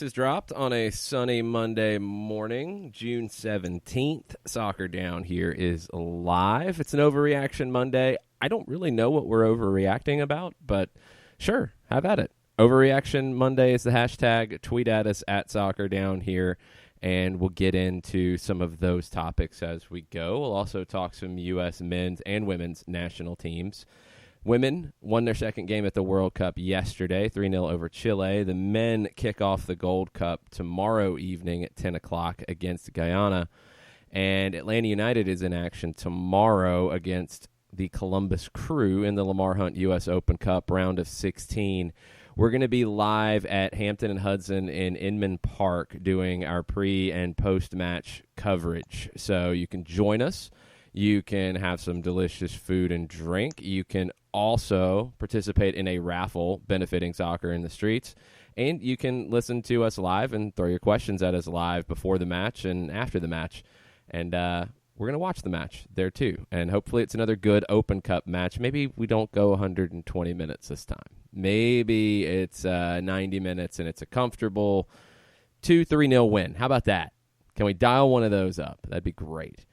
Ice is dropped on a sunny Monday morning, June 17th. Soccer Down here is live. It's an overreaction Monday. I don't really know what we're overreacting about, but sure, have at it. Overreaction Monday is the hashtag. Tweet at us at Soccer Down here, and we'll get into some of those topics as we go. We'll also talk some U.S. men's and women's national teams. Women won their second game at the World Cup yesterday, 3-0 over Chile. The men kick off the Gold Cup tomorrow evening at 10 o'clock against Guyana. And Atlanta United is in action tomorrow against the Columbus Crew in the Lamar Hunt U.S. Open Cup round of 16. We're going to be live at Hampton and Hudson in Inman Park doing our pre- and post-match coverage. So you can join us. You can have some delicious food and drink. You can also participate in a raffle benefiting soccer in the streets. And you can listen to us live and throw your questions at us live before the match and after the match. And we're going to watch the match there too. And hopefully it's another good Open Cup match. Maybe we don't go 120 minutes this time. Maybe it's 90 minutes and it's a comfortable 2-3-0 win. How about that? Can we dial one of those up? That'd be great.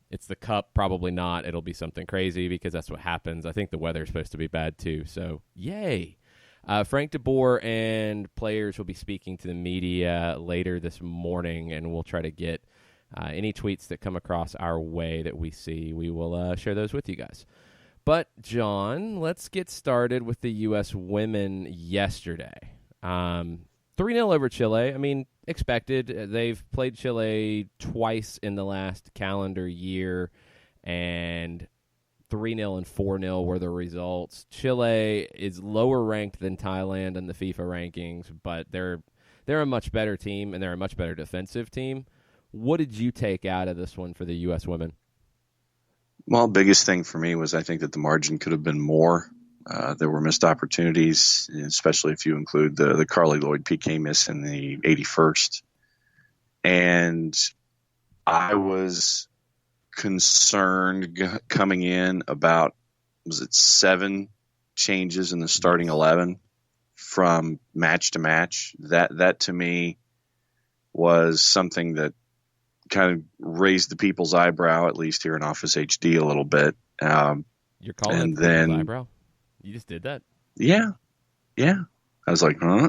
It's the Cup, probably not. It'll be something crazy because that's what happens. I think the weather's supposed to be bad too, so yay. Frank DeBoer and players will be speaking to the media later this morning, and we'll try to get any tweets that come across our way that we see. We will share those with you guys. But, John, let's get started with the U.S. women yesterday. 3-0 over Chile. I mean, expected. They've played Chile twice in the last calendar year, and 3-0 and 4-0 were the results. Chile is lower ranked than Thailand in the FIFA rankings, but they're a much better team, and they're a much better defensive team. What did you take out of this one for the U.S. women? Well, biggest thing for me was I think that the margin could have been more. There were missed opportunities, especially if you include the Carly Lloyd PK miss in the 81st. And I was concerned coming in about, was it 7 changes in the starting 11 from match to match? That to me was something that kind of raised the people's eyebrow, at least here in Office HD, a little bit. You're calling it the eyebrow? You just did that? Yeah. I was like, huh?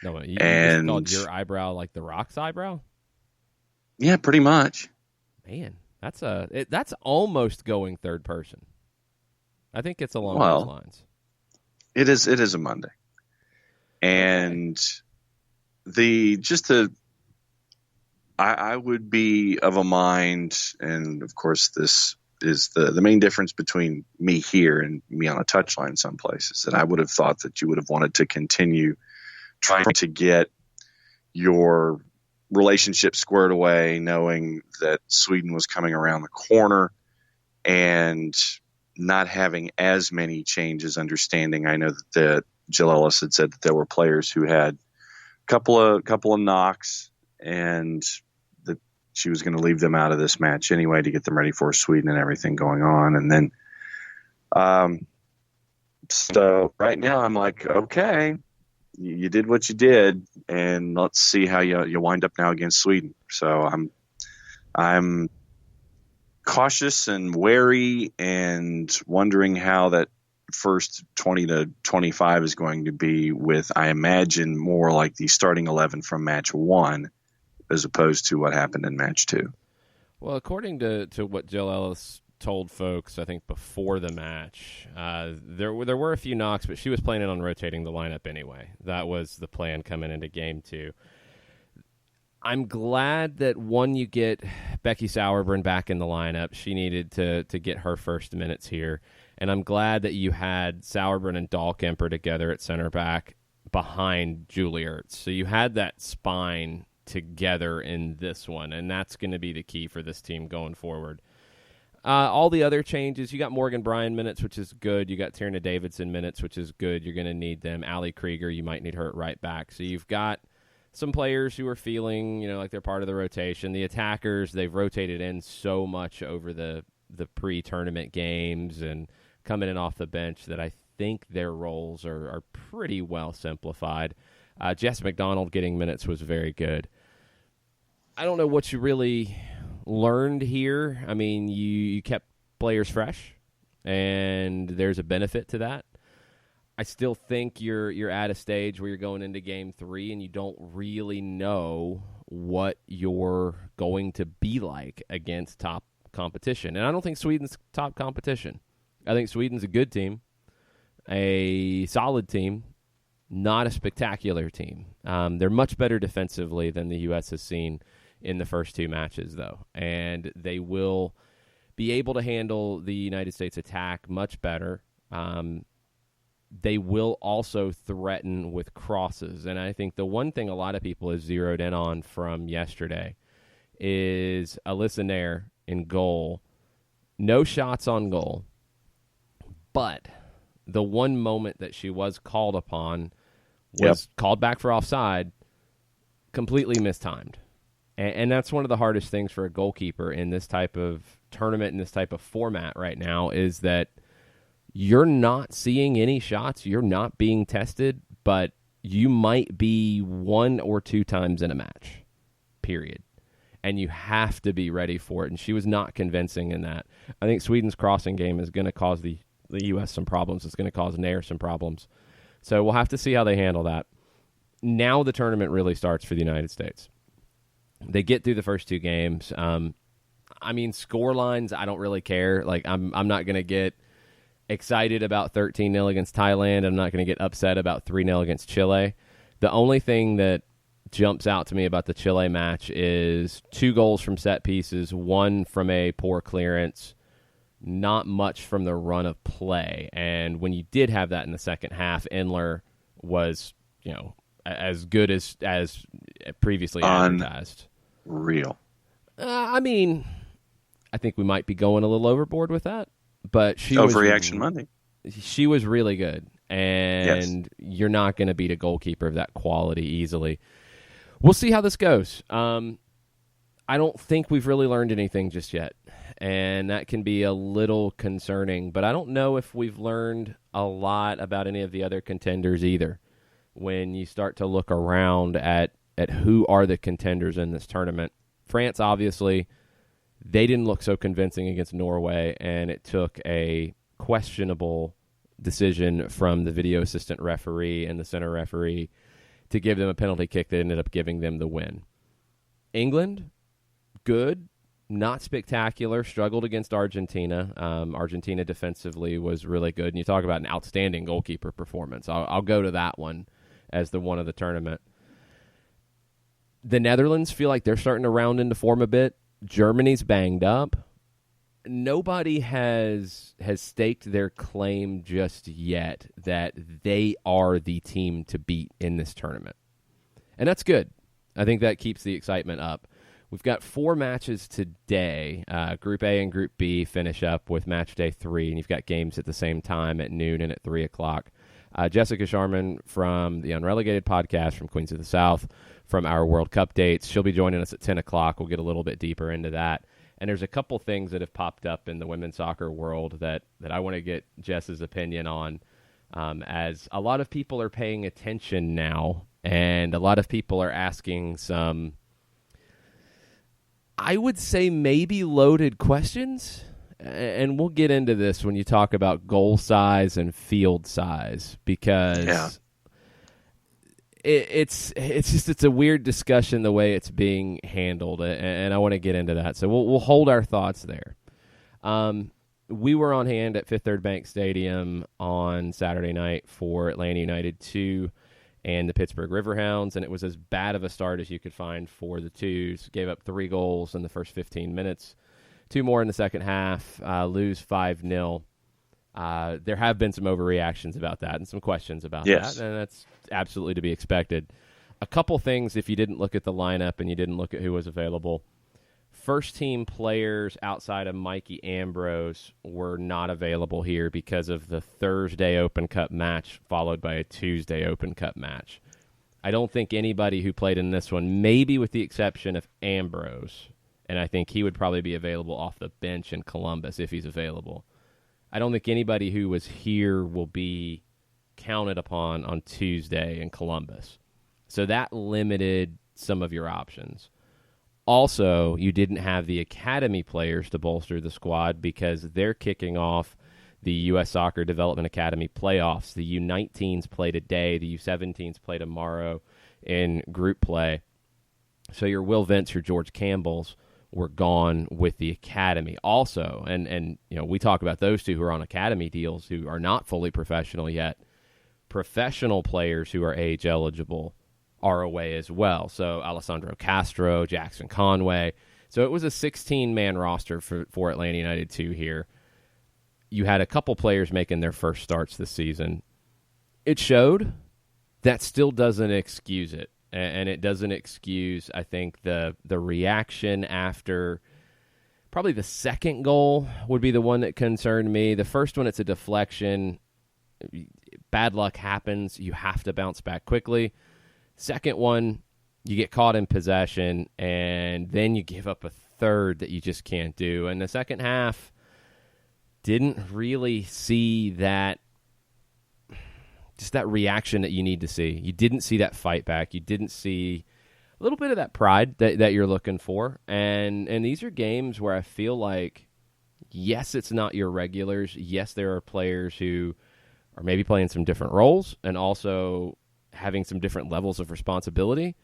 No, you just called your eyebrow like The Rock's eyebrow? Yeah, pretty much. Man, that's almost going third person. I think it's along those lines. It is a Monday. And I would be of a mind, and of course this is the main difference between me here and me on a touchline some places, that I would have thought that you would have wanted to continue trying to get your relationship squared away, knowing that Sweden was coming around the corner and not having as many changes, understanding. I know that Jill Ellis had said that there were players who had a couple of knocks and that she was going to leave them out of this match anyway to get them ready for Sweden and everything going on. And then, so right now I'm like, okay, you did what you did, and let's see how you wind up now against Sweden. So I'm cautious and wary and wondering how that first 20 to 25 is going to be with, I imagine, more like the starting 11 from match 1 as opposed to what happened in match 2. Well, according to what Jill Ellis told folks, I think before the match, there were a few knocks, but she was planning on rotating the lineup anyway. That was the plan coming into game 2. I'm glad that, one, you get Becky Sauerbrunn back in the lineup. She needed to get her first minutes here. And I'm glad that you had Sauerbrunn and Dahlkemper together at center back behind Julie Ertz. So you had that spine together in this one, and that's going to be the key for this team going forward. All the other changes, you got Morgan Bryan minutes, which is good. You got Tierna Davidson minutes, which is good. You're going to need them. Allie Krieger, you might need her at right back. So you've got some players who are feeling, like they're part of the rotation. The attackers, they've rotated in so much over the pre-tournament games and coming in off the bench that I think their roles are pretty well simplified. Jess McDonald getting minutes was very good. I don't know what you really learned here. I mean, you kept players fresh, and there's a benefit to that. I still think you're at a stage where you're going into Game 3 and you don't really know what you're going to be like against top competition. And I don't think Sweden's top competition. I think Sweden's a good team, a solid team, not a spectacular team. They're much better defensively than the U.S. has seen in the first two matches, though. And they will be able to handle the United States attack much better. They will also threaten with crosses. And I think the one thing a lot of people have zeroed in on from yesterday is Alyssa Nair in goal. No shots on goal. But the one moment that she was called upon was called back for offside, completely mistimed. And that's one of the hardest things for a goalkeeper in this type of tournament, in this type of format right now, is that you're not seeing any shots, you're not being tested, but you might be one or two times in a match, period. And you have to be ready for it. And she was not convincing in that. I think Sweden's crossing game is going to cause the U.S. some problems. It's going to cause Nair some problems. So we'll have to see how they handle that. Now the tournament really starts for the United States. They get through the first two games. I mean, score lines, I don't really care. Like, I'm not going to get excited about 13-0 against Thailand. I'm not going to get upset about 3-0 against Chile. The only thing that jumps out to me about the Chile match is 2 goals from set pieces, 1 from a poor clearance, not much from the run of play. And when you did have that in the second half, Endler was, as good as previously advertised. Real. I mean, I think we might be going a little overboard with that, but overreaction Monday. She was really good, and you're not going to beat a goalkeeper of that quality easily. We'll see how this goes. I don't think we've really learned anything just yet, and that can be a little concerning, but I don't know if we've learned a lot about any of the other contenders either. When you start to look around at who are the contenders in this tournament. France, obviously, they didn't look so convincing against Norway, and it took a questionable decision from the video assistant referee and the center referee to give them a penalty kick that ended up giving them the win. England, good, not spectacular, struggled against Argentina. Argentina defensively was really good, and you talk about an outstanding goalkeeper performance. I'll go to that one as the one of the tournament. The Netherlands feel like they're starting to round into form a bit. Germany's banged up. Nobody has staked their claim just yet that they are the team to beat in this tournament. And that's good. I think that keeps the excitement up. We've got 4 matches today. Group A and Group B finish up with match day 3, and you've got games at the same time at noon and at 3 o'clock. Jessica Sharman from the Unrelegated podcast from Queens of the South, from our World Cup dates. She'll be joining us at 10 o'clock. We'll get a little bit deeper into that. And there's a couple things that have popped up in the women's soccer world that I want to get Jess's opinion on, as a lot of people are paying attention now, and a lot of people are asking some, I would say, maybe loaded questions. And we'll get into this when you talk about goal size and field size, because it's a weird discussion the way it's being handled, and I want to get into that. So we'll hold our thoughts there. We were on hand at Fifth Third Bank Stadium on Saturday night for Atlanta United 2 and the Pittsburgh Riverhounds, and it was as bad of a start as you could find for the Twos. Gave up 3 goals in the first 15 minutes. 2 more in the second half, lose 5-0. There have been some overreactions about that and some questions about that, and that's absolutely to be expected. A couple things, if you didn't look at the lineup and you didn't look at who was available. First-team players outside of Mikey Ambrose were not available here because of the Thursday Open Cup match followed by a Tuesday Open Cup match. I don't think anybody who played in this one, maybe with the exception of Ambrose, and I think he would probably be available off the bench in Columbus if he's available. I don't think anybody who was here will be counted upon on Tuesday in Columbus. So that limited some of your options. Also, you didn't have the academy players to bolster the squad because they're kicking off the U.S. Soccer Development Academy playoffs. The U19s play today. The U17s play tomorrow in group play. So your Will Vents, your George Campbells were gone with the academy also. And we talk about those two who are on academy deals who are not fully professional yet. Professional players who are age eligible are away as well. So Alessandro Castro, Jackson Conway. So it was a 16-man roster for Atlanta United 2 here. You had a couple players making their first starts this season. It showed. That still doesn't excuse it. And it doesn't excuse, I think, the reaction after probably the second goal would be the one that concerned me. The first one, it's a deflection. Bad luck happens. You have to bounce back quickly. Second one, you get caught in possession, and then you give up a third that you just can't do. And the second half didn't really see that, just that reaction that you need to see. You didn't see that fight back. You didn't see a little bit of that pride that you're looking for. And these are games where I feel like, yes, it's not your regulars. Yes, there are players who are maybe playing some different roles and also having some different levels of responsibility,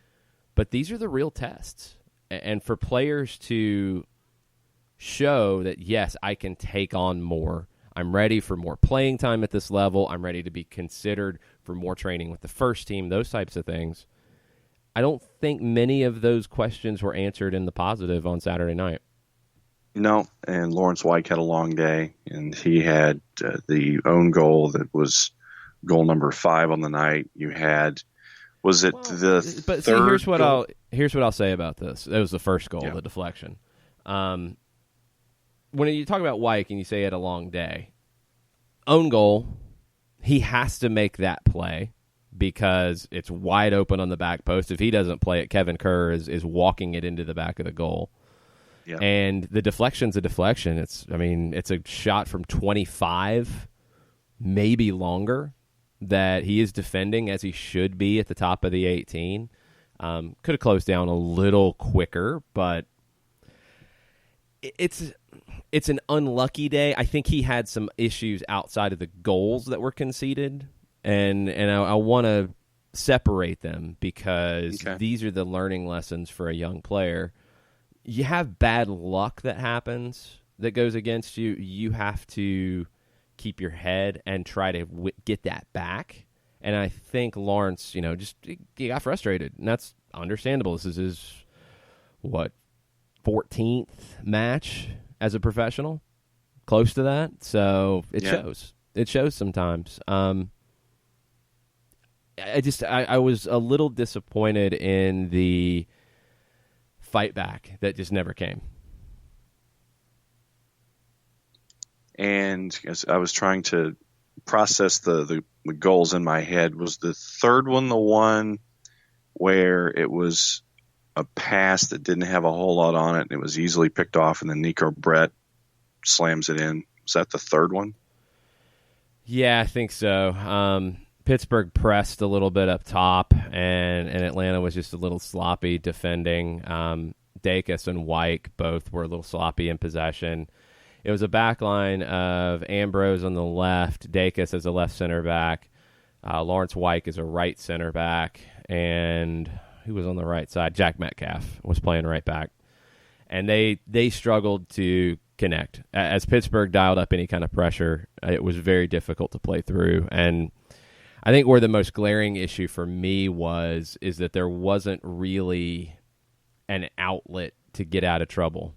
but these are the real tests. And for players to show that, yes, I can take on more, I'm ready for more playing time at this level, I'm ready to be considered for more training with the first team, those types of things, I don't think many of those questions were answered in the positive on Saturday night. No, and Lawrence White had a long day, and he had the own goal that was goal number 5 on the night. You had, was it the but third? See, here's what I'll say about this. That was the first goal, the deflection. When you talk about White and you say he had a long day, own goal, he has to make that play because it's wide open on the back post. If he doesn't play it, Kevin Kerr is walking it into the back of the goal. Yeah. And the deflection's a deflection. It's a shot from 25, maybe longer, that he is defending as he should be at the top of the 18. Could have closed down a little quicker, but it's an unlucky day. I think he had some issues outside of the goals that were conceded, and I want to separate them because these are the learning lessons for a young player. You have bad luck that happens that goes against you. You have to keep your head and try to get that back. And I think Lawrence, he got frustrated, and that's understandable. This is his 14th match as a professional, close to that. So it shows. It shows sometimes. I was a little disappointed in the fight back that just never came. And as I was trying to process the goals in my head, was the third one the one where it was a pass that didn't have a whole lot on it and it was easily picked off, and then Nico Brett slams it in? Was that the third one? Yeah, I think so. Pittsburgh pressed a little bit up top, and Atlanta was just a little sloppy defending. Dacus and Wyke both were a little sloppy in possession. It was a back line of Ambrose on the left, Dacus as a left center back, Lawrence Wyke as a right center back, and who was on the right side? Jack Metcalf was playing right back. And they struggled to connect. As Pittsburgh dialed up any kind of pressure, it was very difficult to play through. And I think where the most glaring issue for me is that there wasn't really an outlet to get out of trouble.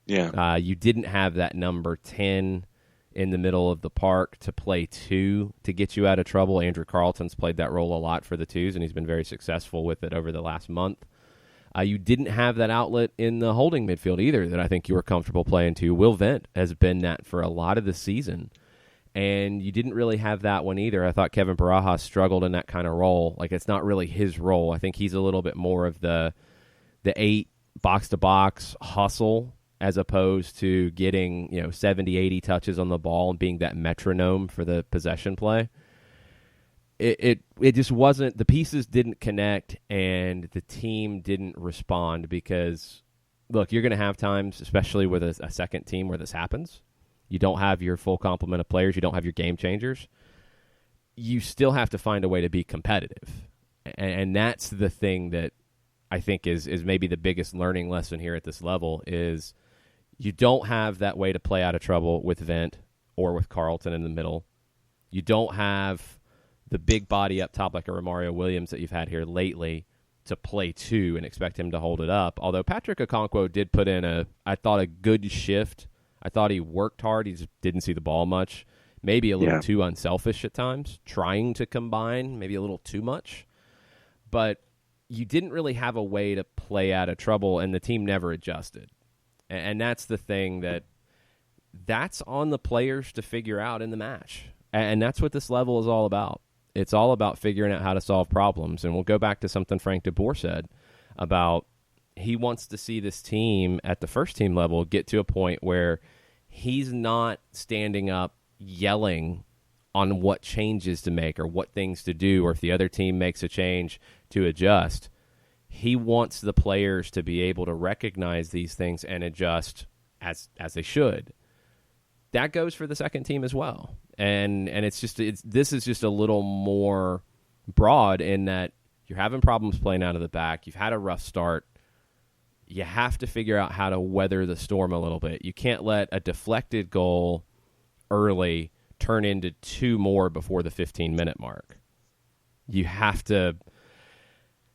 Yeah. You didn't have that number 10 in the middle of the park to play 2 to get you out of trouble. Andrew Carlton's played that role a lot for the 2s, and he's been very successful with it over the last month. You didn't have that outlet in the holding midfield either that I think you were comfortable playing to. Will Vent has been that for a lot of the season, and you didn't really have that one either. I thought Kevin Barajas struggled in that kind of role. Like, it's not really his role. I think he's a little bit more of the 8 box-to-box hustle as opposed to getting 70, 80 touches on the ball and being that metronome for the possession play. it just wasn't, the pieces didn't connect and the team didn't respond because, look, you're going to have times, especially with a second team, where this happens. You don't have your full complement of players. You don't have your game changers. You still have to find a way to be competitive. And that's the thing that I think is maybe the biggest learning lesson here at this level is you don't have that way to play out of trouble with Vent or with Carlton in the middle. You don't have the big body up top like a Romario Williams that you've had here lately to play to and expect him to hold it up. Although Patrick Okonkwo did put in I thought a good shift. I thought he worked hard. He just didn't see the ball much. Maybe a little too unselfish at times, trying to combine, maybe a little too much. But you didn't really have a way to play out of trouble, and the team never adjusted. And that's the thing that's on the players to figure out in the match. And that's what this level is all about. It's all about figuring out how to solve problems. And we'll go back to something Frank DeBoer said about he wants to see this team at the first team level get to a point where he's not standing up yelling on what changes to make or what things to do, or if the other team makes a change to adjust. He wants the players to be able to recognize these things and adjust as they should. That goes for the second team as well. And this is just a little more broad in that you're having problems playing out of the back. You've had a rough start. You have to figure out how to weather the storm a little bit. You can't let a deflected goal early turn into two more before the 15-minute mark. You have to,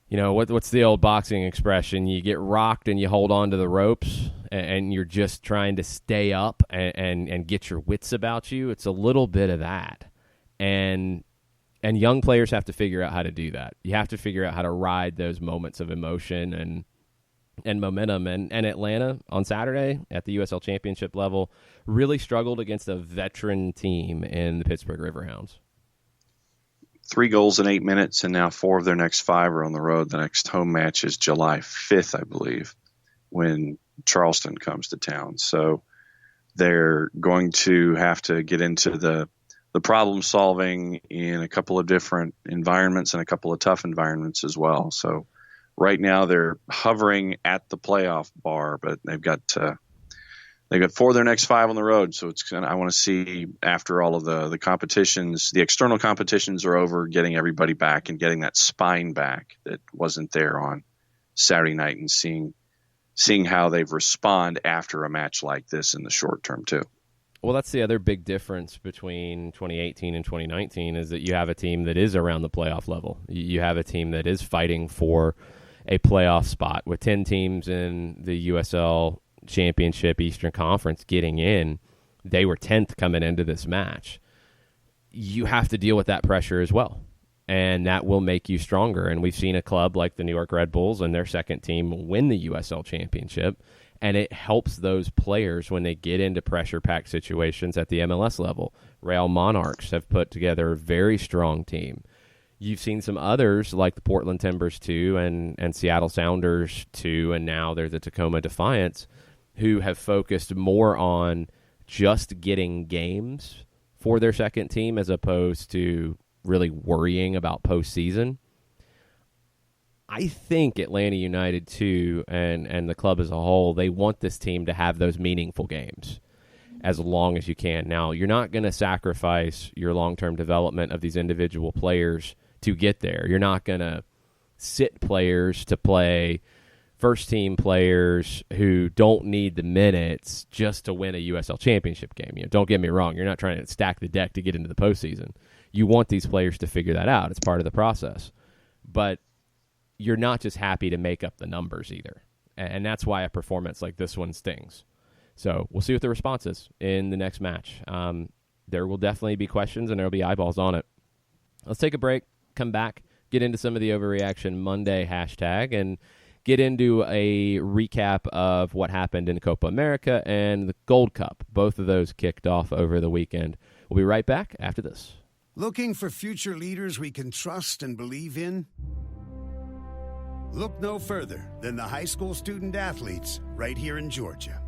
what's the old boxing expression? You get rocked and you hold on to the ropes, and you're just trying to stay up and get your wits about you. It's a little bit of that. And young players have to figure out how to do that. You have to figure out how to ride those moments of emotion and momentum. And Atlanta on Saturday at the USL Championship level really struggled against a veteran team in the Pittsburgh Riverhounds. 3 goals in 8 minutes, and now 4 of their next 5 are on the road. The next home match is July 5th, I believe, when Charleston comes to town. So they're going to have to get into the problem solving in a couple of different environments and a couple of tough environments as well. So right now they're hovering at the playoff bar, but they've got 4 of their next 5 on the road. So I want to see, after all of the competitions, the external competitions are over, getting everybody back and getting that spine back that wasn't there on Saturday night, and seeing how they've respond after a match like this in the short term too. Well, that's the other big difference between 2018 and 2019 is that you have a team that is around the playoff level. You have a team that is fighting for a playoff spot with 10 teams in the USL Championship Eastern Conference getting in. They were 10th coming into this match. You have to deal with that pressure as well, and that will make you stronger. And we've seen a club like the New York Red Bulls and their second team win the USL Championship, and it helps those players when they get into pressure-packed situations at the MLS level. Real Monarchs have put together a very strong team. You've seen some others like the Portland Timbers 2 and Seattle Sounders 2, and now they're the Tacoma Defiance, who have focused more on just getting games for their second team as opposed to really worrying about postseason. I think Atlanta United, too, and the club as a whole, they want this team to have those meaningful games as long as you can. Now, you're not going to sacrifice your long-term development of these individual players to get there. You're not going to sit players to play first-team players who don't need the minutes just to win a USL Championship game. Don't get me wrong. You're not trying to stack the deck to get into the postseason. You want these players to figure that out. It's part of the process. But you're not just happy to make up the numbers either. And that's why a performance like this one stings. So we'll see what the response is in the next match. There will definitely be questions, and there will be eyeballs on it. Let's take a break, come back, get into some of the Overreaction Monday hashtag, and get into a recap of what happened in Copa America and the Gold Cup. Both of those kicked off over the weekend. We'll be right back after this. Looking for future leaders we can trust and believe in? Look no further than the high school student athletes right here in Georgia.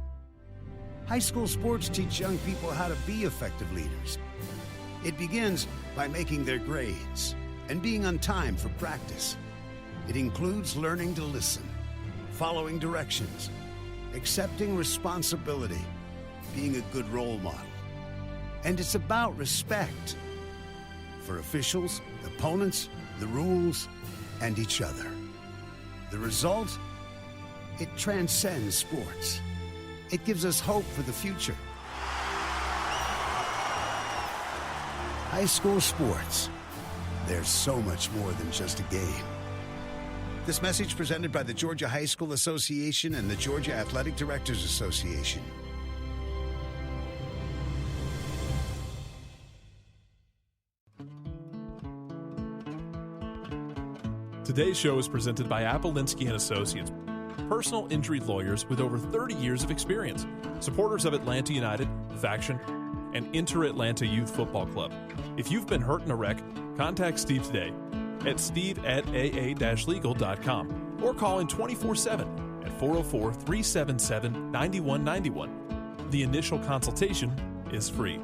High school sports teach young people how to be effective leaders, It begins by making their grades and being on time for practice. It includes learning to listen, following directions, accepting responsibility, being a good role model. And it's about respect for officials, opponents, the rules, and each other. The result? It transcends sports. It gives us hope for the future. High school sports. There's so much more than just a game. This message presented by the Georgia High School Association and the Georgia Athletic Directors Association. Today's show is presented by Appolinsky & Associates, personal injury lawyers with over 30 years of experience, supporters of Atlanta United, Faction, and Inter-Atlanta Youth Football Club. If you've been hurt in a wreck, contact Steve today at steve@aa-legal.com or call in 24/7 at 404-377-9191. The initial consultation is free.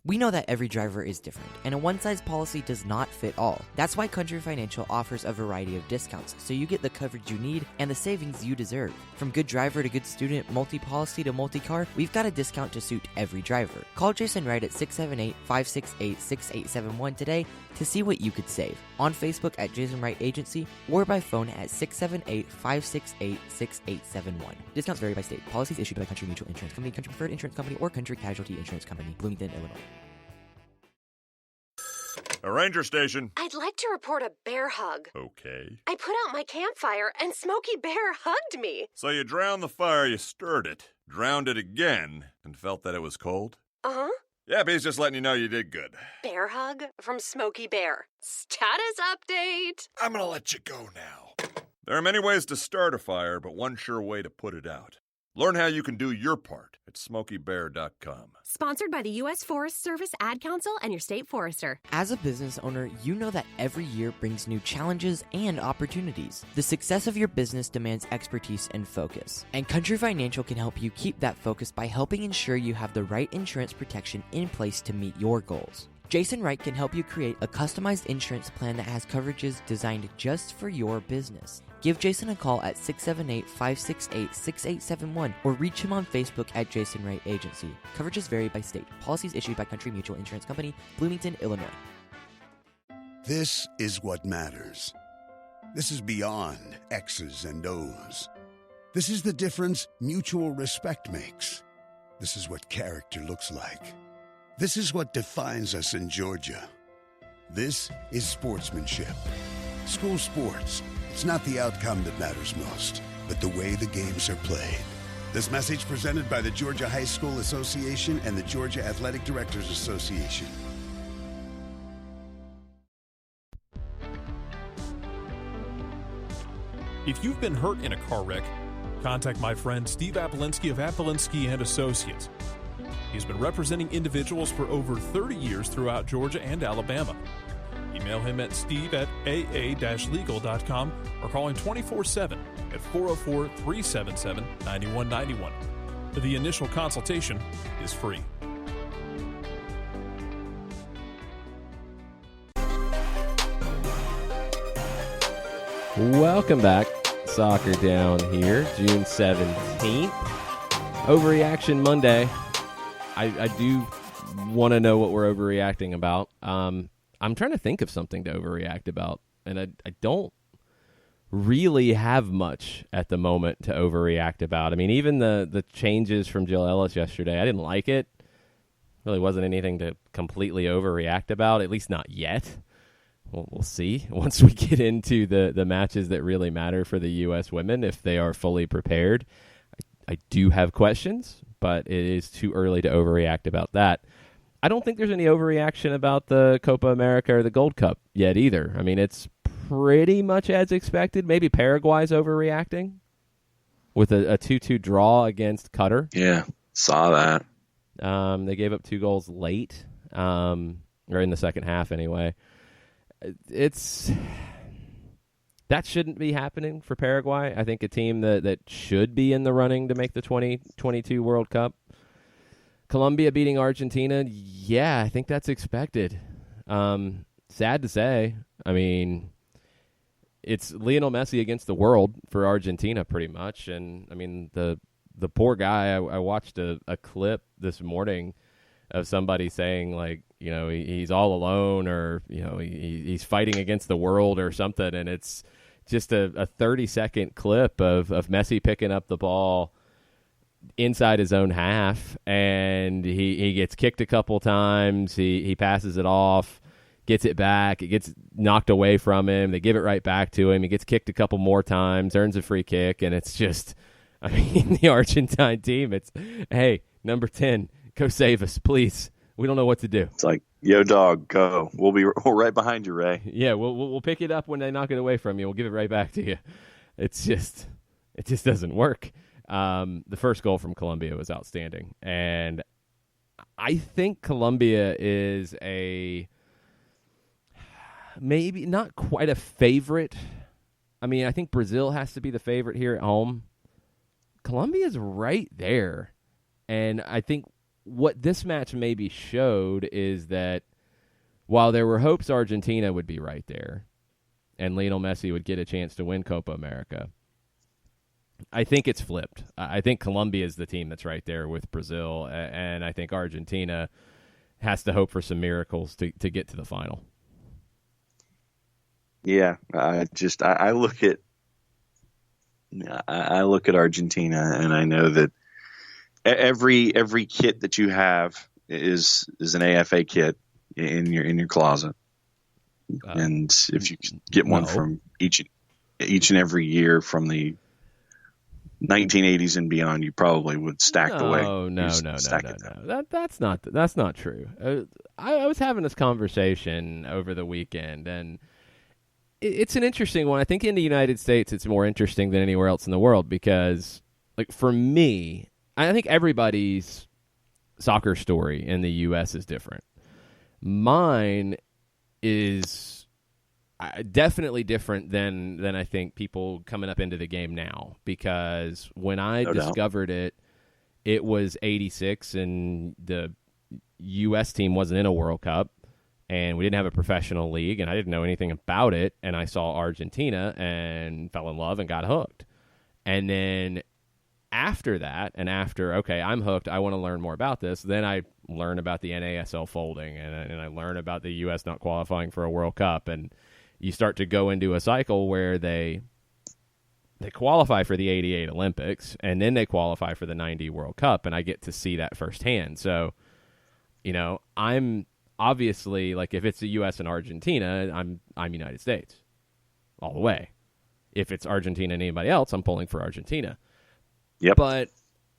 We know that every driver is different, and a one-size policy does not fit all. That's why Country Financial offers a variety of discounts, so you get the coverage you need and the savings you deserve. From good driver to good student, multi-policy to multi-car, we've got a discount to suit every driver. Call Jason Wright at 678-568-6871 today to see what you could save. On Facebook at Jason Wright Agency or by phone at 678-568-6871. Discounts vary by state. Policies issued by Country Mutual Insurance Company, Country Preferred Insurance Company, or Country Casualty Insurance Company, Bloomington, Illinois. A ranger station. I'd like to report a bear hug. Okay. I put out my campfire and Smokey Bear hugged me. So you drowned the fire, you stirred it, drowned it again, and felt that it was cold? Uh-huh. Yep, he's just letting you know you did good. Bear hug from Smokey Bear. Status update. I'm gonna let you go now. There are many ways to start a fire, but one sure way to put it out. Learn how you can do your part at SmokeyBear.com. Sponsored by the U.S. Forest Service, Ad Council, and your state forester. As a business owner, you know that every year brings new challenges and opportunities. The success of your business demands expertise and focus. And Country Financial can help you keep that focus by helping ensure you have the right insurance protection in place to meet your goals. Jason Wright can help you create a customized insurance plan that has coverages designed just for your business. Give Jason a call at 678-568-6871 or reach him on Facebook at Jason Wright Agency. Coverages vary by state. Policies issued by Country Mutual Insurance Company, Bloomington, Illinois. This is what matters. This is beyond X's and O's. This is the difference mutual respect makes. This is what character looks like. This is what defines us in Georgia. This is sportsmanship. School sports. It's not the outcome that matters most, but the way the games are played. This message presented by the Georgia High School Association and the Georgia Athletic Directors Association. If you've been hurt in a car wreck, contact my friend Steve Appolinsky of Appolinsky & Associates. He's been representing individuals for over 30 years throughout Georgia and Alabama. Email him at steve@aa-legal.com or call him 24/7 at 404-377-9191. The initial consultation is free. Welcome back. Soccer Down here, June 17th. Overreaction Monday. I do want to know what we're overreacting about. I'm trying to think of something to overreact about, and I don't really have much at the moment to overreact about. I mean, even the changes from Jill Ellis yesterday, I didn't like it. Really wasn't anything to completely overreact about, at least not yet. We'll see once we get into the matches that really matter for the U.S. women, if they are fully prepared. I do have questions, but it is too early to overreact about that. I don't think there's any overreaction about the Copa America or the Gold Cup yet either. I mean, it's pretty much as expected. Maybe Paraguay's overreacting with a 2-2 draw against Qatar. Yeah, saw that. They gave up 2 goals late, or in the second half anyway. That shouldn't be happening for Paraguay. I think a team that should be in the running to make the 2022 World Cup. Colombia beating Argentina, yeah, I think that's expected. Sad to say. I mean, it's Lionel Messi against the world for Argentina pretty much. And, I mean, the poor guy, I watched a clip this morning of somebody saying, like, you know, he's all alone, or, you know, he's fighting against the world or something. And it's just a 30-second clip of Messi picking up the ball inside his own half, and he gets kicked a couple times. He passes it off, gets it back. It gets knocked away from him. They give it right back to him. He gets kicked a couple more times, earns a free kick, and it's just, I mean, the Argentine team, it's, hey, number 10, go save us, please. We don't know what to do. It's like, yo, dog, go. We're right behind you, Ray. Yeah, we'll pick it up when they knock it away from you. We'll give it right back to you. It just doesn't work. The first goal from Colombia was outstanding, and I think Colombia is maybe not quite a favorite. I mean, I think Brazil has to be the favorite here at home. Colombia's right there, and I think what this match maybe showed is that while there were hopes Argentina would be right there and Lionel Messi would get a chance to win Copa America, I think it's flipped. I think Colombia is the team that's right there with Brazil, and I think Argentina has to hope for some miracles to get to the final. Yeah, I look at Argentina, and I know that every kit that you have is an AFA kit in your closet, and if you get one from each and every year from the 1980s and beyond, you probably would stack away. No. That's not true. I was having this conversation over the weekend, and it's an interesting one. I think in the United States, it's more interesting than anywhere else in the world because, like, for me, I think everybody's soccer story in the U.S. is different. Mine is definitely different than I think people coming up into the game now, because when I discovered it, it was 86 and the U.S. team wasn't in a World Cup and we didn't have a professional league and I didn't know anything about it, and I saw Argentina and fell in love and got hooked. And then after that, okay, I'm hooked, I want to learn more about this, then I learn about the NASL folding and I learn about the U.S. not qualifying for a World Cup, and you start to go into a cycle where they qualify for the 88 Olympics, and then they qualify for the 90 World Cup, and I get to see that firsthand. So, you know, I'm obviously, like, if it's the U.S. and Argentina, I'm United States all the way. If it's Argentina and anybody else, I'm pulling for Argentina. Yep. But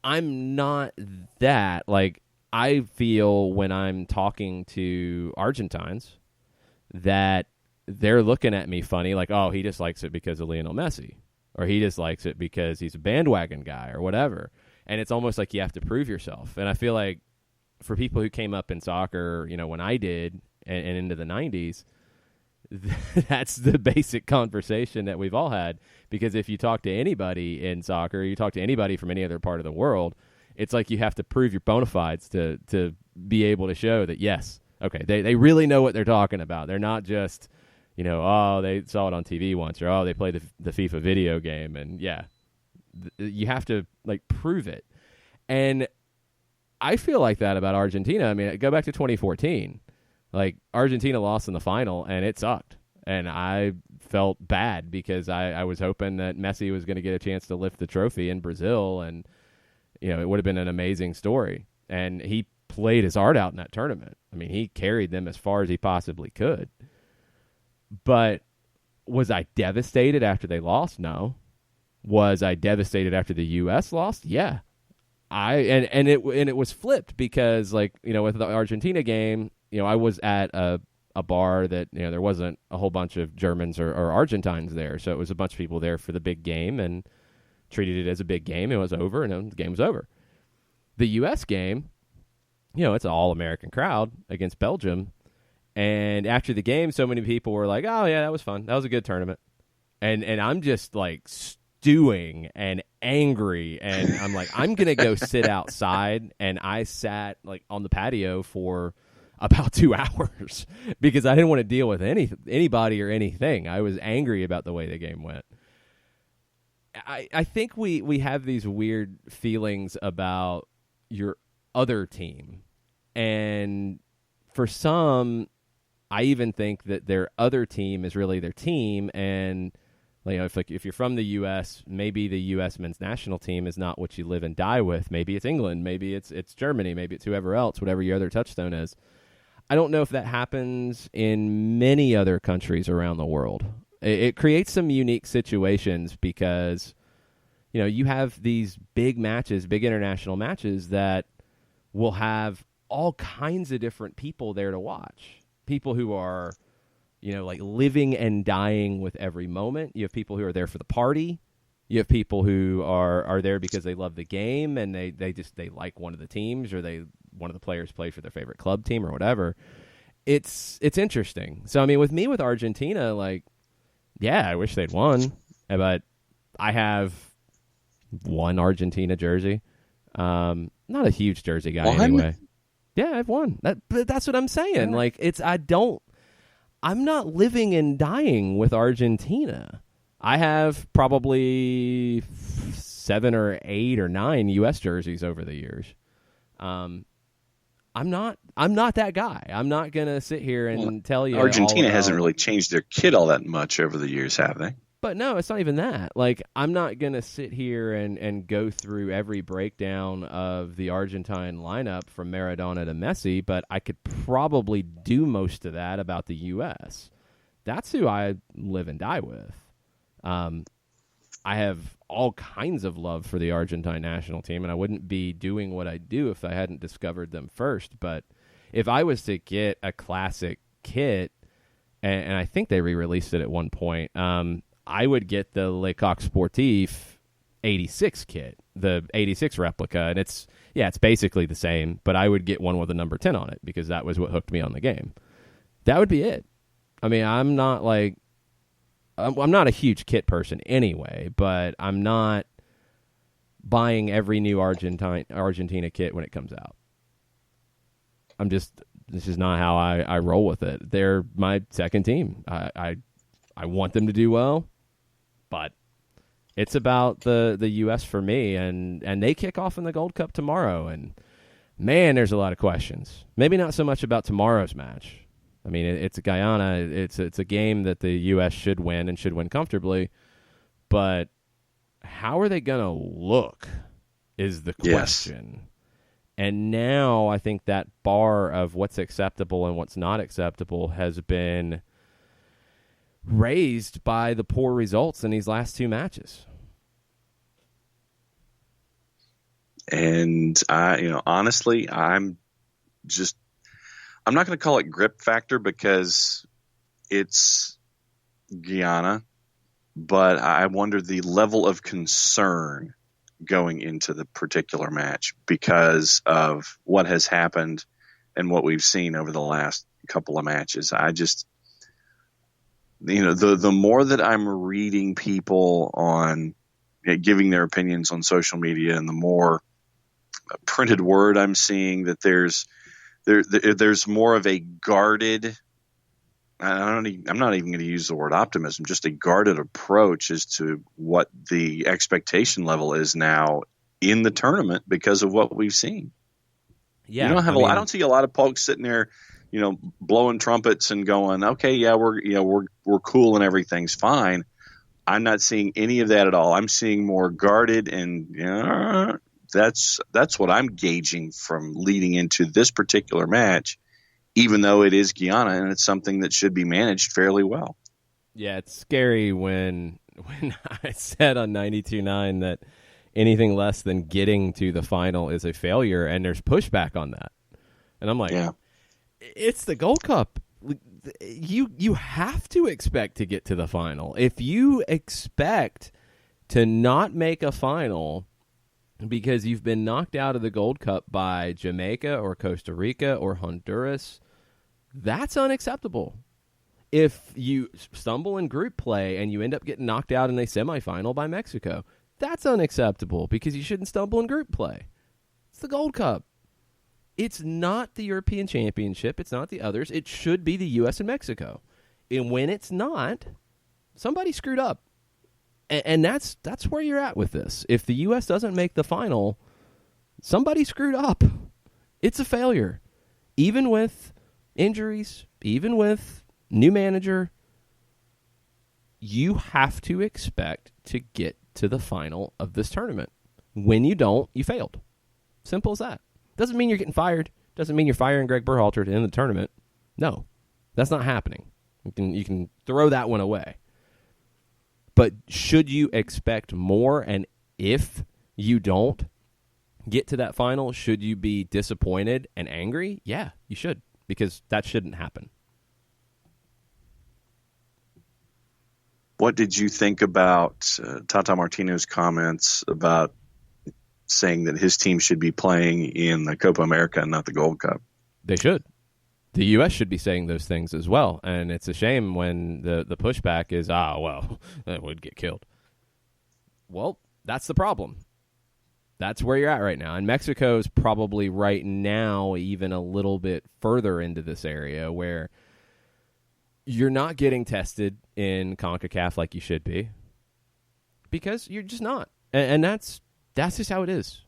I'm not that. Like, I feel when I'm talking to Argentines that they're looking at me funny, like, oh, he just likes it because of Lionel Messi, or he just likes it because he's a bandwagon guy or whatever. And it's almost like you have to prove yourself. And I feel like for people who came up in soccer, you know, when I did and into the 90s, that's the basic conversation that we've all had. Because if you talk to anybody in soccer, you talk to anybody from any other part of the world, it's like you have to prove your bona fides to be able to show that, yes, okay, they really know what they're talking about. They're not just, you know, oh, they saw it on TV once, or oh, they played the FIFA video game. And yeah, you have to, like, prove it. And I feel like that about Argentina. I mean, go back to 2014. Like, Argentina lost in the final, and it sucked. And I felt bad because I was hoping that Messi was going to get a chance to lift the trophy in Brazil, and, you know, it would have been an amazing story. And he played his heart out in that tournament. I mean, he carried them as far as he possibly could. But was I devastated after they lost? No. Was I devastated after the U.S. lost? Yeah. And it was flipped because, like, you know, with the Argentina game, you know, I was at a bar that, you know, there wasn't a whole bunch of Germans or Argentines there. So it was a bunch of people there for the big game and treated it as a big game. It was over, and the game was over. The U.S. game, you know, it's an all-American crowd against Belgium. And after the game, so many people were like, oh, yeah, that was fun. That was a good tournament. And I'm just, like, stewing and angry, and I'm like, I'm gonna go sit outside, and I sat like on the patio for about 2 hours because I didn't want to deal with anybody or anything. I was angry about the way the game went. I think we have these weird feelings about your other team, and for some, I even think that their other team is really their team. And if you're from the U.S., maybe the U.S. men's national team is not what you live and die with. Maybe it's England, maybe it's Germany, maybe it's whoever else, whatever your other touchstone is. I don't know if that happens in many other countries around the world. It creates some unique situations because, you have these big matches, big international matches that will have all kinds of different people there to watch. People who are, like living and dying with every moment. You have people who are there for the party. You have people who are there because they love the game and they like one of the teams, or one of the players play for their favorite club team or whatever. It's interesting. So, I mean, with Argentina, like, yeah, I wish they'd won, but I have one Argentina jersey. Not a huge jersey guy anyway. Yeah, I've won. But that's what I'm saying. Like, I'm not living and dying with Argentina. I have probably 7 or 8 or 9 U.S. jerseys over the years. I'm not that guy. I'm not gonna sit here and tell you. Argentina hasn't really changed their kit all that much over the years, have they? But no, it's not even that. Like, I'm not gonna sit here and go through every breakdown of the Argentine lineup from Maradona to Messi. But I could probably do most of that about the U.S. That's who I live and die with. I have all kinds of love for the Argentine national team, and I wouldn't be doing what I do if I hadn't discovered them first. But if I was to get a classic kit, and I think they re-released it at one point, I would get the Le Coq Sportif 86 kit, the 86 replica, and it's basically the same, but I would get one with a number 10 on it because that was what hooked me on the game. That would be it. I mean, I'm not a huge kit person anyway, but I'm not buying every new Argentina kit when it comes out. This is not how I roll with it. They're my second team. I want them to do well, but it's about the U.S. for me, and they kick off in the Gold Cup tomorrow, and man, there's a lot of questions. Maybe not so much about tomorrow's match. I mean, it's Guyana. It's a game that the U.S. should win and should win comfortably, but how are they going to look is the question. Yes. And now I think that bar of what's acceptable and what's not acceptable has been raised by the poor results in these last 2 matches. And honestly, I'm not going to call it grip factor because it's Guyana, but I wonder the level of concern going into the particular match because of what has happened and what we've seen over the last couple of matches. I just, the more that I'm reading people on giving their opinions on social media, and the more printed word I'm seeing, that there's more of a guarded, I'm not even going to use the word optimism, just a guarded approach as to what the expectation level is now in the tournament because of what we've seen. Yeah, I don't see a lot of folks sitting there, blowing trumpets and going, okay, yeah, we're cool and everything's fine. I'm not seeing any of that at all. I'm seeing more guarded, and that's what I'm gauging from leading into this particular match, even though it is Guyana and it's something that should be managed fairly well. Yeah, it's scary when I said on 92.9 that anything less than getting to the final is a failure, and there's pushback on that. And I'm like, it's the Gold Cup. You have to expect to get to the final. If you expect to not make a final because you've been knocked out of the Gold Cup by Jamaica or Costa Rica or Honduras, that's unacceptable. If you stumble in group play and you end up getting knocked out in a semifinal by Mexico, that's unacceptable because you shouldn't stumble in group play. It's the Gold Cup. It's not the European Championship. It's not the others. It should be the U.S. and Mexico. And when it's not, somebody screwed up. And that's where you're at with this. If the U.S. doesn't make the final, somebody screwed up. It's a failure. Even with injuries, even with new manager, you have to expect to get to the final of this tournament. When you don't, you failed. Simple as that. Doesn't mean you're getting fired. Doesn't mean you're firing Greg Berhalter to end the tournament. No, that's not happening. You can throw that one away. But should you expect more? And if you don't get to that final, should you be disappointed and angry? Yeah, you should, because that shouldn't happen. What did you think about Tata Martino's comments about saying that his team should be playing in the Copa America and not the Gold Cup? They should. The U.S. should be saying those things as well. And it's a shame when the pushback is, that would get killed. Well, that's the problem. That's where you're at right now. And Mexico's probably right now even a little bit further into this area where you're not getting tested in CONCACAF like you should be because you're just not. And that's just how it is.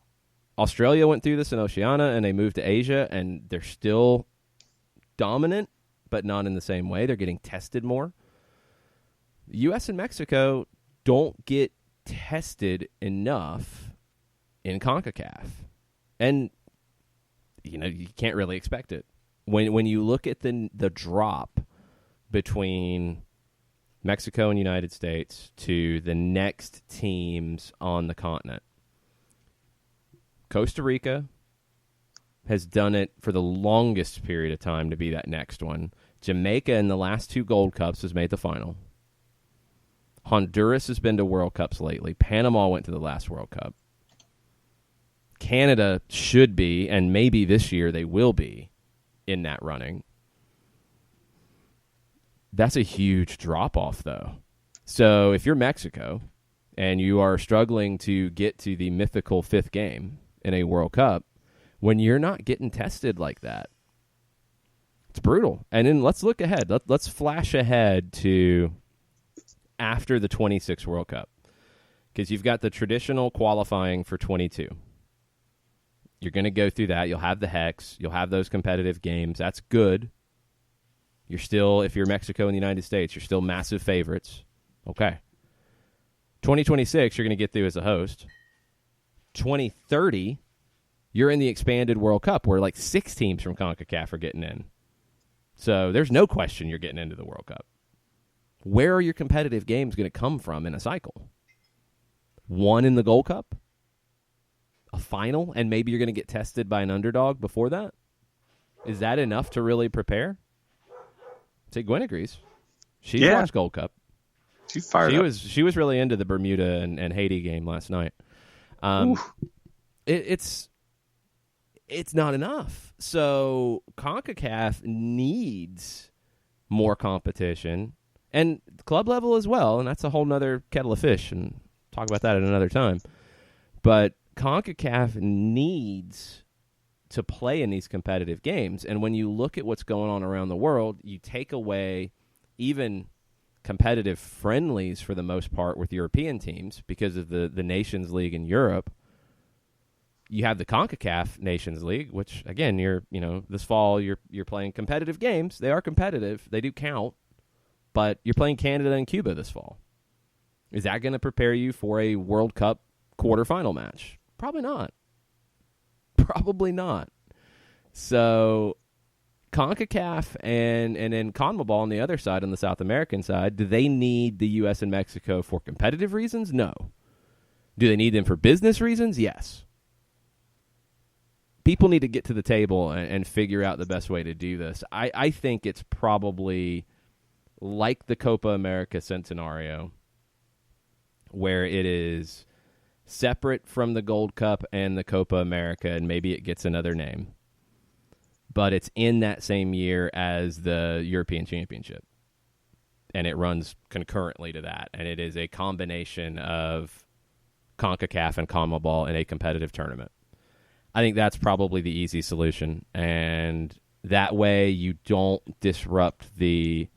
Australia went through this in Oceania, and they moved to Asia, and they're still dominant, but not in the same way. They're getting tested more. The U.S. and Mexico don't get tested enough in CONCACAF. And, you can't really expect it. When you look at the drop between Mexico and United States to the next teams on the continent, Costa Rica has done it for the longest period of time to be that next one. Jamaica in the last 2 Gold Cups has made the final. Honduras has been to World Cups lately. Panama went to the last World Cup. Canada should be, and maybe this year they will be, in that running. That's a huge drop-off, though. So if you're Mexico and you are struggling to get to the mythical 5th game in a World Cup, when you're not getting tested like that, it's brutal. And then let's look ahead. Let's flash ahead to after the 26 World Cup, because you've got the traditional qualifying for 22. You're going to go through that. You'll have the Hex. You'll have those competitive games. That's good. You're still, if you're Mexico and the United States, you're still massive favorites. Okay. 2026, you're going to get through as a host. 2030, you're in the expanded World Cup where like 6 teams from CONCACAF are getting in. So there's no question you're getting into the World Cup. Where are your competitive games going to come from in a cycle? One in the Gold Cup? A final? And maybe you're going to get tested by an underdog before that? Is that enough to really prepare? Say Gwen agrees. She watched Gold Cup. She fired up. She was really into the Bermuda and Haiti game last night. It's not enough. So CONCACAF needs more competition, and club level as well, and that's a whole nother kettle of fish, and talk about that at another time. But CONCACAF needs to play in these competitive games, and when you look at what's going on around the world, you take away even competitive friendlies for the most part with European teams because of the Nations League in Europe. You have the CONCACAF Nations League, which again, this fall you're playing competitive games. They are competitive. They do count. But you're playing Canada and Cuba this fall. Is that going to prepare you for a World Cup quarterfinal match? Probably not. Probably not. So CONCACAF and then CONMEBOL on the other side, on the South American side, do they need the U.S. and Mexico for competitive reasons? No. Do they need them for business reasons? Yes. People need to get to the table and figure out the best way to do this. I think it's probably like the Copa America Centenario, where it is separate from the Gold Cup and the Copa America, and maybe it gets another name. But it's in that same year as the European Championship. and it runs concurrently to that. And it is a combination of CONCACAF and CONMEBOL in a competitive tournament. I think that's probably the easy solution. And that way you don't disrupt the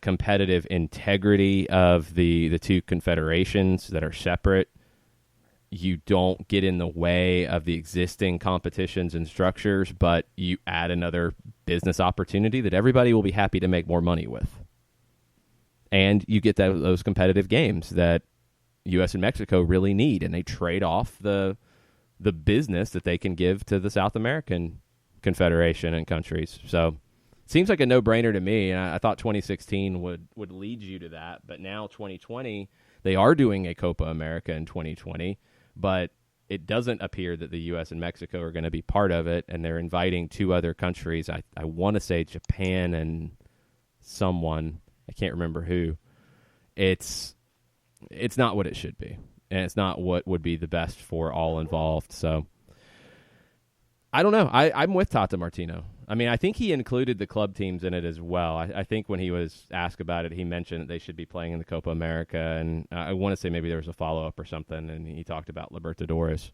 competitive integrity of the two confederations that are separate. You don't get in the way of the existing competitions and structures, but you add another business opportunity that everybody will be happy to make more money with. And you get those competitive games that U.S. and Mexico really need, and they trade off the business that they can give to the South American Confederation and countries. So it seems like a no-brainer to me, and I thought 2016 would lead you to that. But now 2020, they are doing a Copa America in 2020, but it doesn't appear that the U.S. and Mexico are going to be part of it, and they're inviting two other countries. I want to say Japan and someone. I can't remember who. It's not what it should be, and it's not what would be the best for all involved. So I don't know. I'm with Tata Martino. I mean, I think he included the club teams in it as well. I think when he was asked about it, he mentioned that they should be playing in the Copa America, and I want to say maybe there was a follow-up or something, and he talked about Libertadores.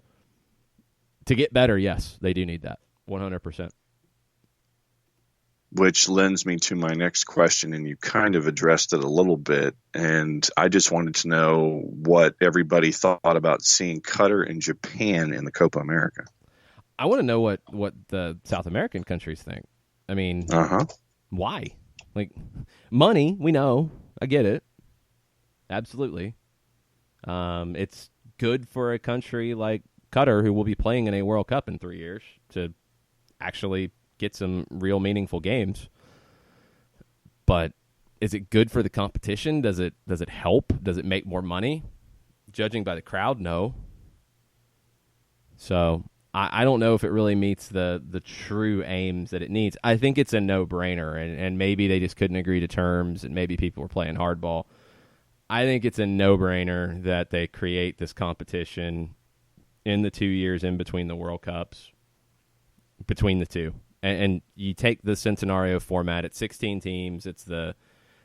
To get better, yes, they do need that, 100%. Which lends me to my next question, and you kind of addressed it a little bit, and I just wanted to know what everybody thought about seeing Qatar and Japan in the Copa America. I want to know what the South American countries think. I mean, why? Like, money, we know. I get it. Absolutely. It's good for a country like Qatar, who will be playing in a World Cup in 3 years, to actually get some real meaningful games. But is it good for the competition? Does it help? Does it make more money? Judging by the crowd, no. So I don't know if it really meets the true aims that it needs. I think it's a no-brainer, and maybe they just couldn't agree to terms, and maybe people were playing hardball. I think it's a no-brainer that they create this competition in the 2 years in between the World Cups, between the two. And you take the Centenario format, it's 16 teams. It's the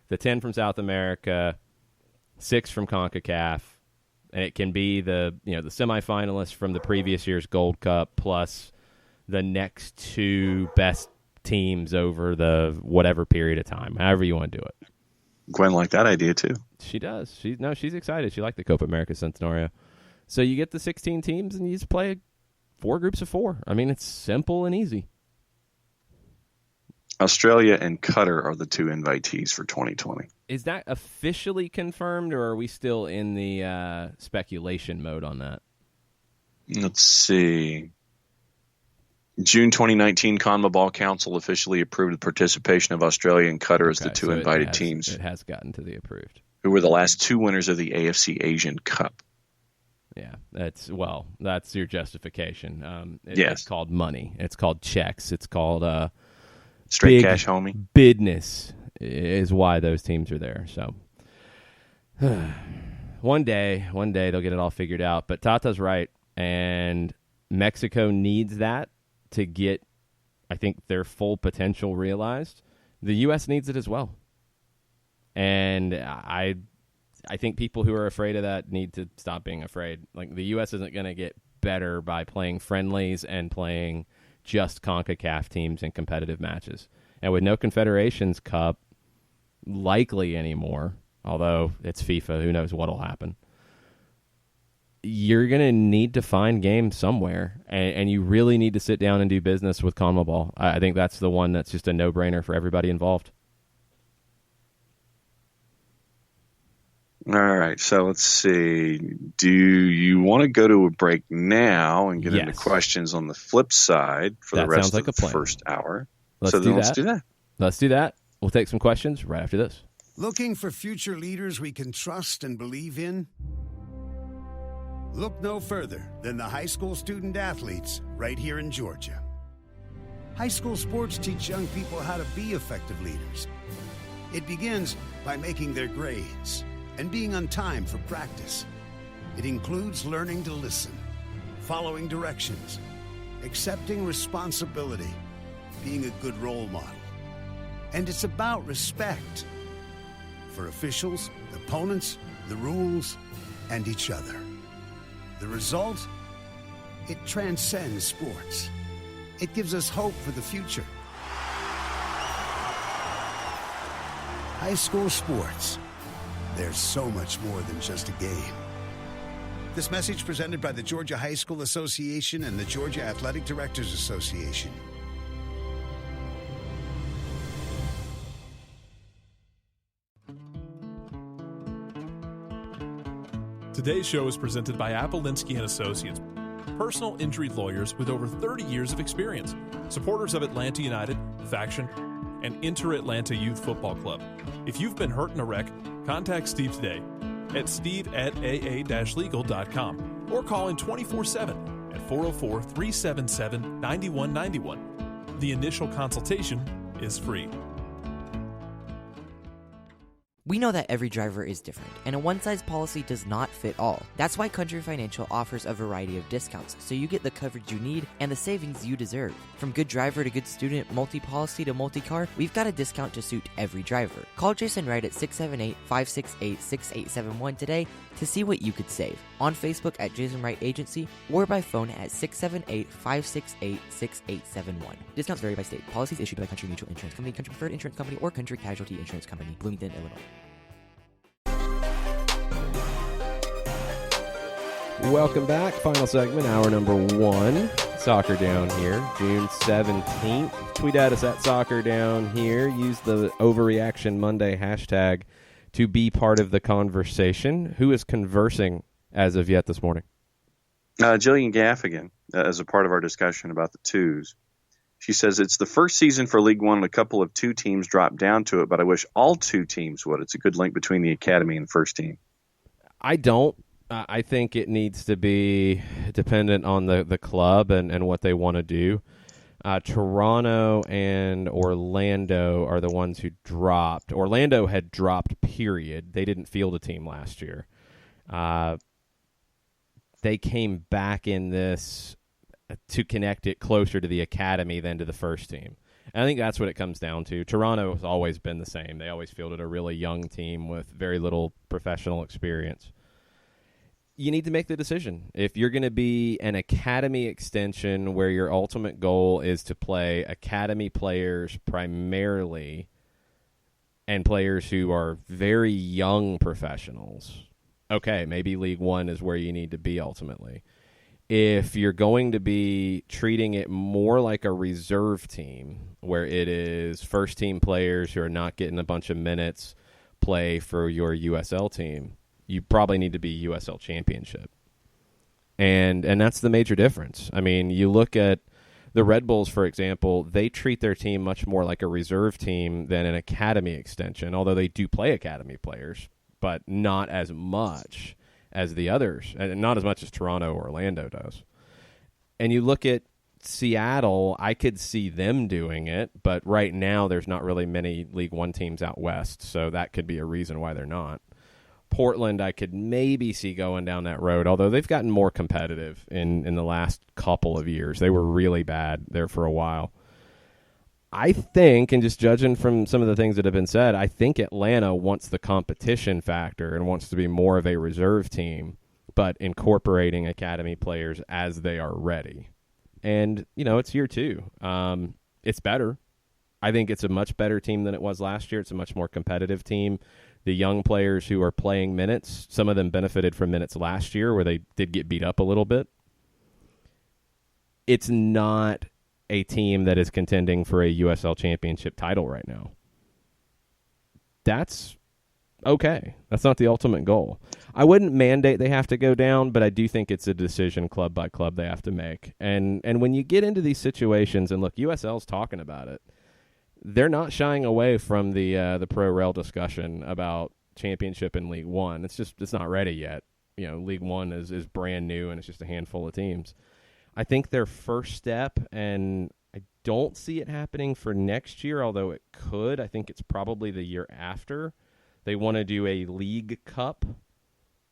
10 from South America, 6 from CONCACAF, and it can be the semifinalists from the previous year's Gold Cup plus the next two best teams over the whatever period of time, however you want to do it. Gwen liked that idea too. She does. She's excited. She liked the Copa America Centenario. So you get the 16 teams and you just play 4 groups of 4. I mean, it's simple and easy. Australia and Qatar are the 2 invitees for 2020. Is that officially confirmed, or are we still in the speculation mode on that? Let's see. June 2019, CONMEBOL Council officially approved the participation of Australia and Qatar as the 2 invited teams. It has gotten to the approved. Who were the last 2 winners of the AFC Asian Cup. Yeah, that's your justification. Yes. It's called money. It's called checks. It's called straight cash, homie. Business is why those teams are there. So one day they'll get it all figured out. But Tata's right, and Mexico needs that to get, I think, their full potential realized. The U.S. needs it as well. And I think people who are afraid of that need to stop being afraid. Like, the U.S. isn't going to get better by playing friendlies and playing just CONCACAF teams in competitive matches. And with no Confederations Cup likely anymore, although it's FIFA, who knows what'll happen, you're going to need to find games somewhere, and you really need to sit down and do business with CONMEBOL. I think that's the one that's just a no-brainer for everybody involved. All right, so let's see. Do you want to go to a break now and get into questions on the flip side for the rest of the first hour? Let's do that. Let's do that. We'll take some questions right after this. Looking for future leaders we can trust and believe in? Look no further than the high school student athletes right here in Georgia. High school sports teach young people how to be effective leaders. It begins by making their grades and being on time for practice. It includes learning to listen, following directions, accepting responsibility, being a good role model. And it's about respect. for officials, opponents, the rules, and each other. The result? It transcends sports. It gives us hope for the future. High school sports. There's so much more than just a game. This message presented by the Georgia High School Association and the Georgia Athletic Directors Association. Today's show is presented by Appolinsky & Associates, personal injury lawyers with over 30 years of experience, supporters of Atlanta United, Faction, and Inter-Atlanta Youth Football Club. If you've been hurt in a wreck, contact Steve today at steve@aa-legal.com or call in 24/7 at 404-377-9191. The initial consultation is free. We know that every driver is different, and a one-size policy does not fit all. That's why Country Financial offers a variety of discounts, so you get the coverage you need and the savings you deserve. From good driver to good student, multi-policy to multi-car, we've got a discount to suit every driver. Call Jason Wright at 678-568-6871 today to see what you could save. On Facebook at Jason Wright Agency or by phone at 678-568-6871. Discounts vary by state. Policies issued by Country Mutual Insurance Company, Country Preferred Insurance Company, or Country Casualty Insurance Company, Bloomington, Illinois. Welcome back. Final segment, hour number 1. Soccer Down here, June 17th. Tweet at us at Soccer Down here. Use the Overreaction Monday hashtag to be part of the conversation. Who is conversing as of yet this morning? Jillian Gaffigan, as a part of our discussion about the twos. She says, it's the first season for League One and a couple of two teams dropped down to it, but I wish all two teams would. It's a good link between the academy and first team. I don't. I think it needs to be dependent on the club and what they want to do. Toronto and Orlando are the ones who dropped. Orlando had dropped, period. They didn't field a team last year. They came back in this to connect it closer to the academy than to the first team. And I think that's what it comes down to. Toronto has always been the same. They always fielded a really young team with very little professional experience. You need to make the decision. If you're going to be an academy extension where your ultimate goal is to play academy players primarily and players who are very young professionals, okay, maybe League One is where you need to be ultimately. If you're going to be treating it more like a reserve team where it is first-team players who are not getting a bunch of minutes play for your USL team, you probably need to be USL Championship. And that's the major difference. I mean, you look at the Red Bulls, for example, they treat their team much more like a reserve team than an academy extension, although they do play academy players, but not as much as the others, and not as much as Toronto or Orlando does. And you look at Seattle, I could see them doing it, but right now there's not really many League One teams out west, so that could be a reason why they're not. Portland, I could maybe see going down that road, although they've gotten more competitive in the last couple of years. They were really bad there for a while. I think, and just judging from some of the things that have been said, I think Atlanta wants the competition factor and wants to be more of a reserve team, but incorporating academy players as they are ready. And, you know, it's year 2. It's better. I think it's a much better team than it was last year. It's a much more competitive team. The young players who are playing minutes, some of them benefited from minutes last year where they did get beat up a little bit. It's not a team that is contending for a USL Championship title right now. That's okay. That's not the ultimate goal. I wouldn't mandate they have to go down, but I do think it's a decision club by club they have to make. And when you get into these situations, and look, USL's talking about it, they're not shying away from the pro rel discussion about championship in League One. It's not ready yet. You know, League One is brand new and it's just a handful of teams. I think their first step, and I don't see it happening for next year, although it could. I think it's probably the year after. They want to do a League Cup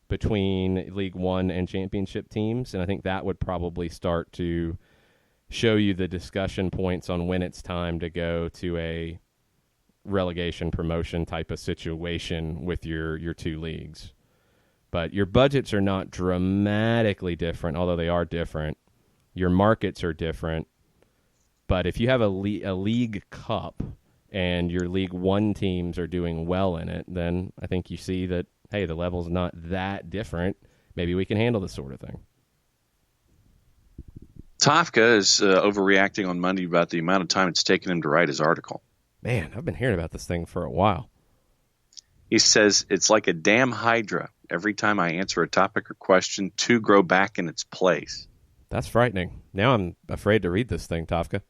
between League One and championship teams, and I think that would probably start to show you the discussion points on when it's time to go to a relegation promotion type of situation with your two leagues. But your budgets are not dramatically different, although they are different. Your markets are different. But if you have a league cup and your League One teams are doing well in it, then I think you see that, hey, the level's not that different. Maybe we can handle this sort of thing. Tofka is overreacting on Monday about the amount of time it's taken him to write his article. Man, I've been hearing about this thing for a while. He says, it's like a damn hydra. Every time I answer a topic or question, two grow back in its place. That's frightening. Now I'm afraid to read this thing, Tofka.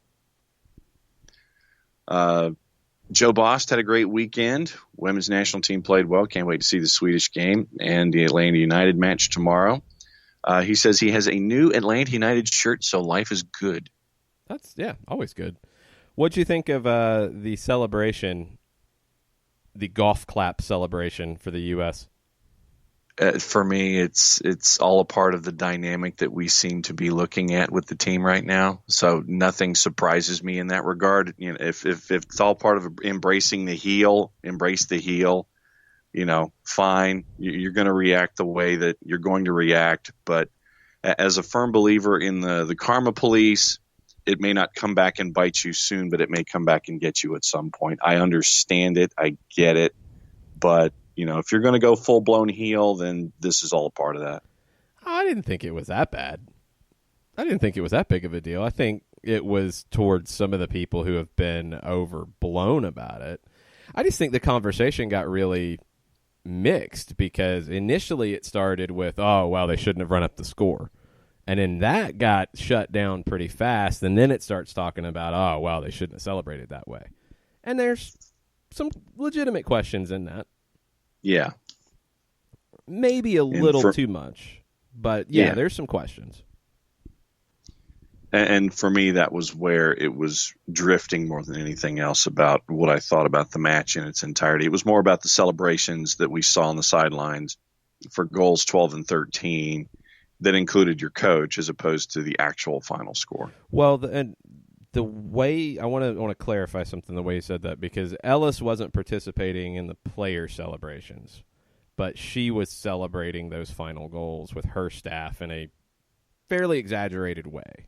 Joe Bost had a great weekend. Women's national team played well. Can't wait to see the Swedish game and the Atlanta United match tomorrow. He says he has a new Atlanta United shirt, so life is good. That's, always good. What'd you think of the celebration, the golf clap celebration for the U.S.? For me, it's all a part of the dynamic that we seem to be looking at with the team right now. So nothing surprises me in that regard. You know, if it's all part of embracing the heel, embrace the heel. You know, fine. You're going to react the way that you're going to react. But as a firm believer in the karma police, it may not come back and bite you soon, but it may come back and get you at some point. I understand it. I get it. But you know, if you're going to go full-blown heel, then this is all a part of that. Oh, I didn't think it was that bad. I didn't think it was that big of a deal. I think it was towards some of the people who have been overblown about it. I just think the conversation got really mixed because initially it started with, oh, well, they shouldn't have run up the score. And then that got shut down pretty fast, and then it starts talking about, oh, well, they shouldn't have celebrated that way. And there's some legitimate questions in that. Yeah. Maybe a little too much. But, yeah, there's some questions. And for me, that was where it was drifting more than anything else about what I thought about the match in its entirety. It was more about the celebrations that we saw on the sidelines for goals 12 and 13 that included your coach as opposed to the actual final score. Well, the way I want to clarify something, the way you said that, because Ellis wasn't participating in the player celebrations, but she was celebrating those final goals with her staff in a fairly exaggerated way.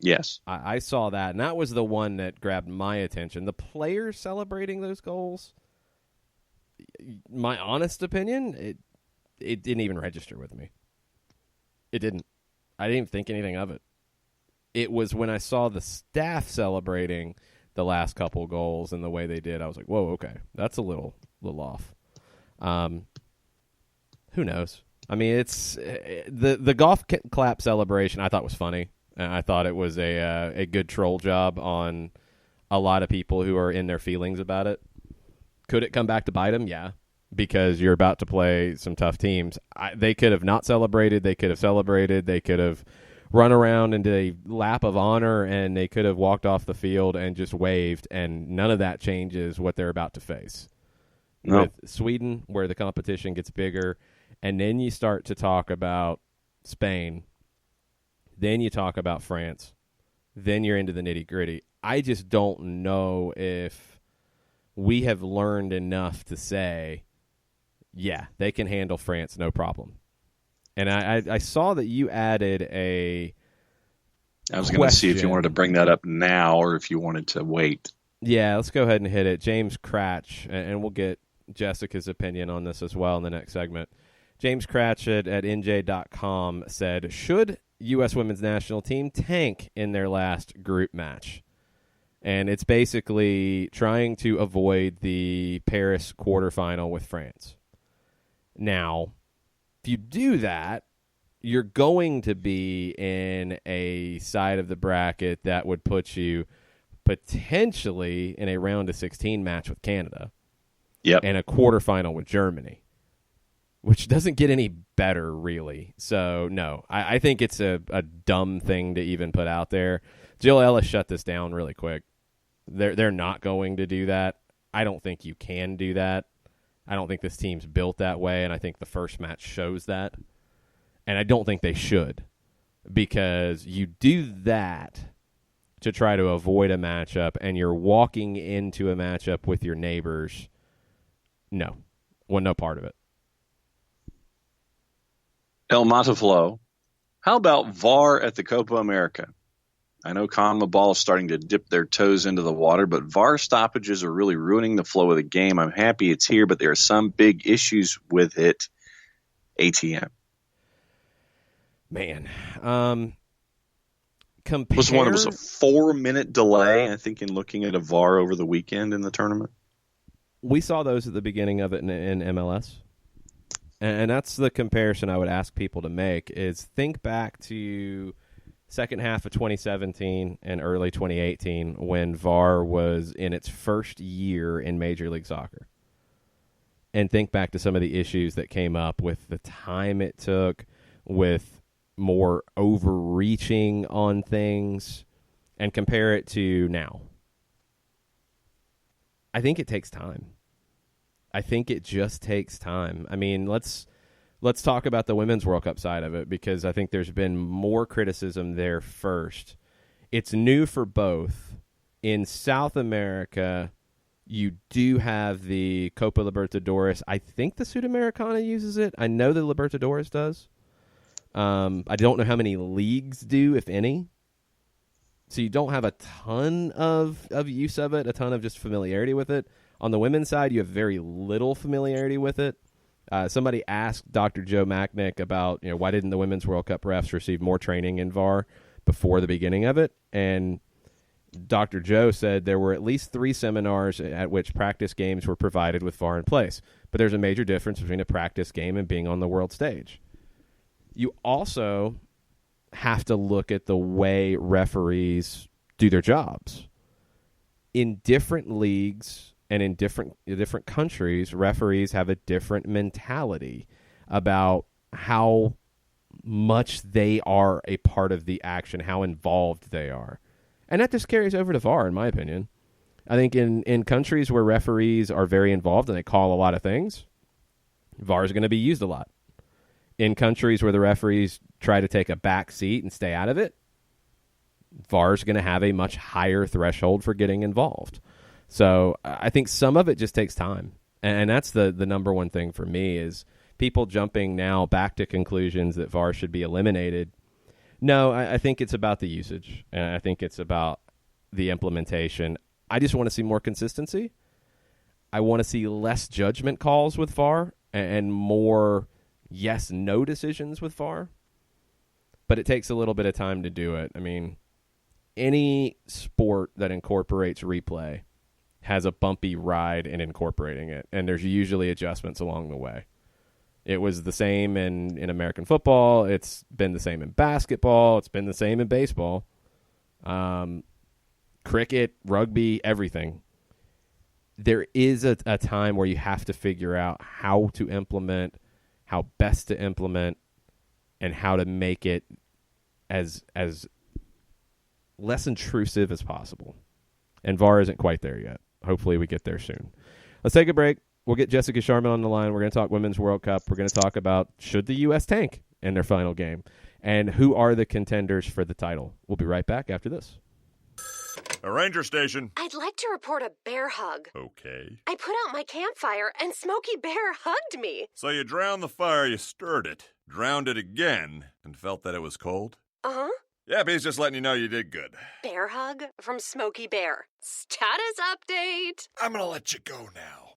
Yes. I saw that, and that was the one that grabbed my attention. The players celebrating those goals, my honest opinion, it didn't even register with me. It didn't. I didn't even think anything of it. It was when I saw the staff celebrating the last couple goals and the way they did, I was like, whoa, okay, that's a little off. Who knows? I mean, it's the golf clap celebration I thought was funny. And I thought it was a good troll job on a lot of people who are in their feelings about it. Could it come back to bite them? Yeah, because you're about to play some tough teams. They could have not celebrated. They could have celebrated. They could have run around and did a lap of honor, and they could have walked off the field and just waved, and none of that changes what they're about to face. No. With Sweden, where the competition gets bigger, and then you start to talk about Spain, then you talk about France, then you're into the nitty-gritty. I just don't know if we have learned enough to say, yeah, they can handle France, no problem. And I saw that you added a I was going to see if you wanted to bring that up now or if you wanted to wait. Yeah, let's go ahead and hit it. James Cratch, and we'll get Jessica's opinion on this as well in the next segment. James Cratch at NJ.com said, should U.S. women's national team tank in their last group match? And it's basically trying to avoid the Paris quarterfinal with France. Now, if you do that, you're going to be in a side of the bracket that would put you potentially in a round of 16 match with Canada. Yep. And a quarterfinal with Germany, which doesn't get any better, really. So, no, I think it's a dumb thing to even put out there. Jill Ellis shut this down really quick. They're not going to do that. I don't think you can do that. I don't think this team's built that way, and I think the first match shows that. And I don't think they should, because you do that to try to avoid a matchup, and you're walking into a matchup with your neighbors, no. Want no part of it. El Mataflow, how about VAR at the Copa America? I know CONMEBOL is starting to dip their toes into the water, but VAR stoppages are really ruining the flow of the game. I'm happy it's here, but there are some big issues with it. ATM. Man. Was one that was a 4-minute delay, I think, in looking at a VAR over the weekend in the tournament. We saw those at the beginning of it in MLS. And that's the comparison I would ask people to make is think back to second half of 2017 and early 2018 when VAR was in its first year in Major League Soccer. And think back to some of the issues that came up with the time it took, with more overreaching on things, and compare it to now. I think it takes time. I think it just takes time. I mean, let's talk about the Women's World Cup side of it, because I think there's been more criticism there first. It's new for both. In South America, you do have the Copa Libertadores. I think the Sudamericana uses it. I know the Libertadores does. I don't know how many leagues do, if any. So you don't have a ton of use of it, a ton of just familiarity with it. On the women's side, you have very little familiarity with it. Somebody asked Dr. Joe Macknick about, why didn't the Women's World Cup refs receive more training in VAR before the beginning of it? And Dr. Joe said there were at least 3 seminars at which practice games were provided with VAR in place. But there's a major difference between a practice game and being on the world stage. You also have to look at the way referees do their jobs. In different leagues and in different countries, referees have a different mentality about how much they are a part of the action, how involved they are. And that just carries over to VAR, in my opinion. I think in countries where referees are very involved and they call a lot of things, VAR is going to be used a lot. In countries where the referees try to take a back seat and stay out of it, VAR is going to have a much higher threshold for getting involved. So I think some of it just takes time. And that's the number one thing for me is people jumping now back to conclusions that VAR should be eliminated. No, I think it's about the usage, and I think it's about the implementation. I just want to see more consistency. I want to see less judgment calls with VAR and more yes-no decisions with VAR. But it takes a little bit of time to do it. I mean, any sport that incorporates replay has a bumpy ride in incorporating it, and there's usually adjustments along the way. It was the same in American football. It's been the same in basketball. It's been the same in baseball. Cricket, rugby, everything. There is a time where you have to figure out how to implement, how best to implement, and how to make it as less intrusive as possible. And VAR isn't quite there yet. Hopefully we get there soon. Let's take a break. We'll get Jessica Sharman on the line. We're going to talk Women's World Cup. We're going to talk about should the U.S. tank in their final game, and who are the contenders for the title. We'll be right back after this. A ranger station. I'd like to report a bear hug. Okay. I put out my campfire and Smokey Bear hugged me. So you drowned the fire, you stirred it, drowned it again, and felt that it was cold? Uh-huh. Yeah, he's just letting you know you did good. Bear hug from Smokey Bear. Status update. I'm gonna let you go now.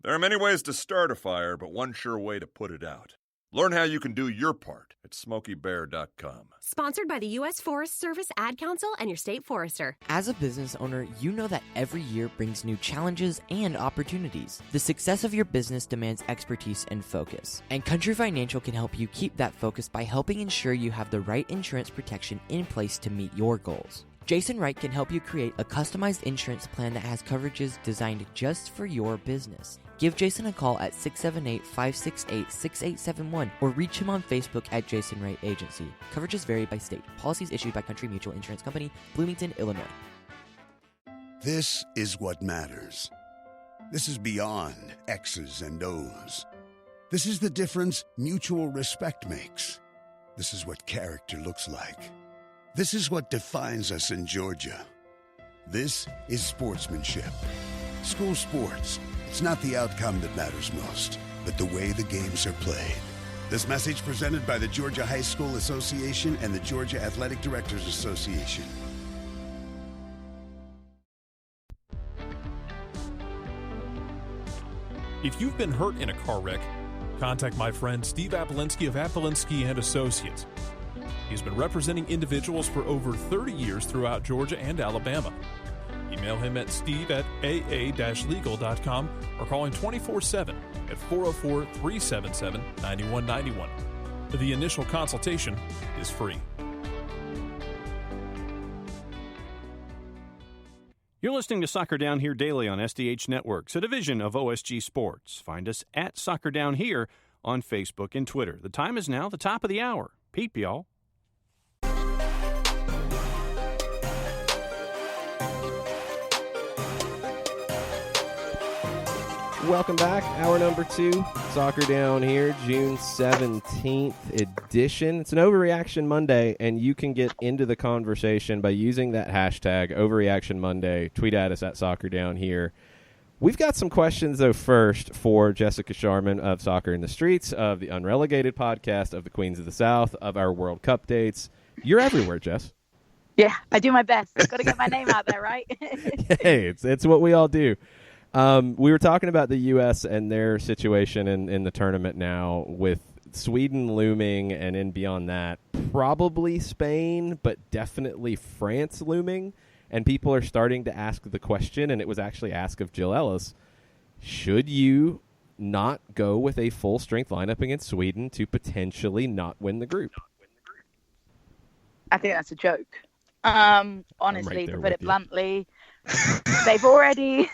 There are many ways to start a fire, but one sure way to put it out. Learn how you can do your part at SmokeyBear.com. Sponsored by the U.S. Forest Service Ad Council and your state forester. As a business owner, you know that every year brings new challenges and opportunities. The success of your business demands expertise and focus. And Country Financial can help you keep that focus by helping ensure you have the right insurance protection in place to meet your goals. Jason Wright can help you create a customized insurance plan that has coverages designed just for your business. Give Jason a call at 678-568-6871 or reach him on Facebook at Jason Wright Agency. Coverages vary by state. Policies issued by Country Mutual Insurance Company, Bloomington, Illinois. This is what matters. This is beyond X's and O's. This is the difference mutual respect makes. This is what character looks like. This is what defines us in Georgia. This is sportsmanship. School sports. It's not the outcome that matters most, but the way the games are played. This message presented by the Georgia High School Association and the Georgia Athletic Directors Association. If you've been hurt in a car wreck, contact my friend Steve Apolinsky of Apolinsky and Associates. He's been representing individuals for over 30 years throughout Georgia and Alabama. Email him at steve@aa-legal.com or call him 24/7 at 404-377-9191. The initial consultation is free. You're listening to Soccer Down Here daily on SDH Networks, a division of OSG Sports. Find us at Soccer Down Here on Facebook and Twitter. The time is now the top of the hour. Peep, y'all. Welcome back. Hour number 2, Soccer Down Here, June 17th edition. It's an Overreaction Monday, and you can get into the conversation by using that hashtag, Overreaction Monday. Tweet at us at Soccer Down Here. We've got some questions, though, first for Jessica Sharman of Soccer in the Streets, of the Unrelegated podcast, of the Queens of the South, of our World Cup dates. You're everywhere, Jess. Yeah, I do my best. I've got to get my name out there, right? Hey, it's what we all do. We were talking about the U.S. and their situation in the tournament now, with Sweden looming, and in beyond that, probably Spain, but definitely France looming. And people are starting to ask the question, and it was actually asked of Jill Ellis, should you not go with a full-strength lineup against Sweden to potentially not win the group? I think that's a joke. Honestly, to put it bluntly, they've already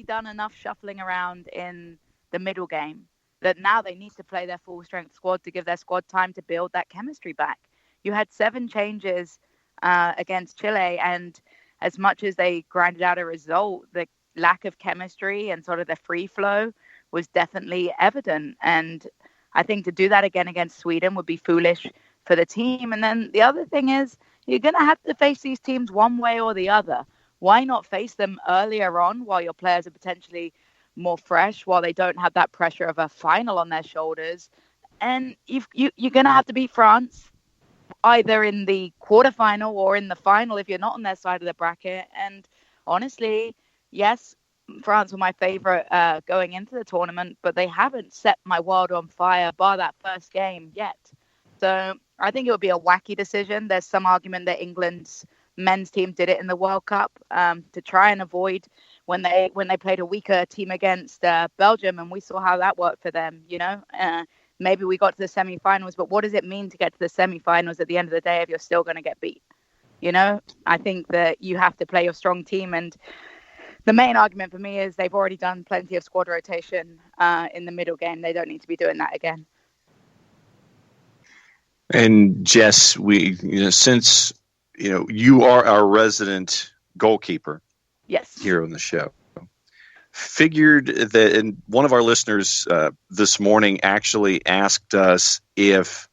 done enough shuffling around in the middle game that now they need to play their full strength squad to give their squad time to build that chemistry back. You had 7 changes against Chile, and as much as they grinded out a result, the lack of chemistry and sort of the free flow was definitely evident. And I think to do that again against Sweden would be foolish for the team. And then the other thing is, you're going to have to face these teams one way or the other. Why not face them earlier on while your players are potentially more fresh, while they don't have that pressure of a final on their shoulders? And you're going to have to beat France either in the quarterfinal or in the final if you're not on their side of the bracket. And honestly, yes, France were my favorite going into the tournament, but they haven't set my world on fire bar that first game yet. So I think it would be a wacky decision. There's some argument that England's men's team did it in the World Cup to try and avoid when they played a weaker team against Belgium, and we saw how that worked for them. Maybe we got to the semi-finals, but what does it mean to get to the semi-finals at the end of the day if you're still going to get beat? I think that you have to play your strong team, and the main argument for me is they've already done plenty of squad rotation in the middle game. They don't need to be doing that again. And Jess, since you are our resident goalkeeper, yes, here on the show, figured that, and one of our listeners this morning actually asked us if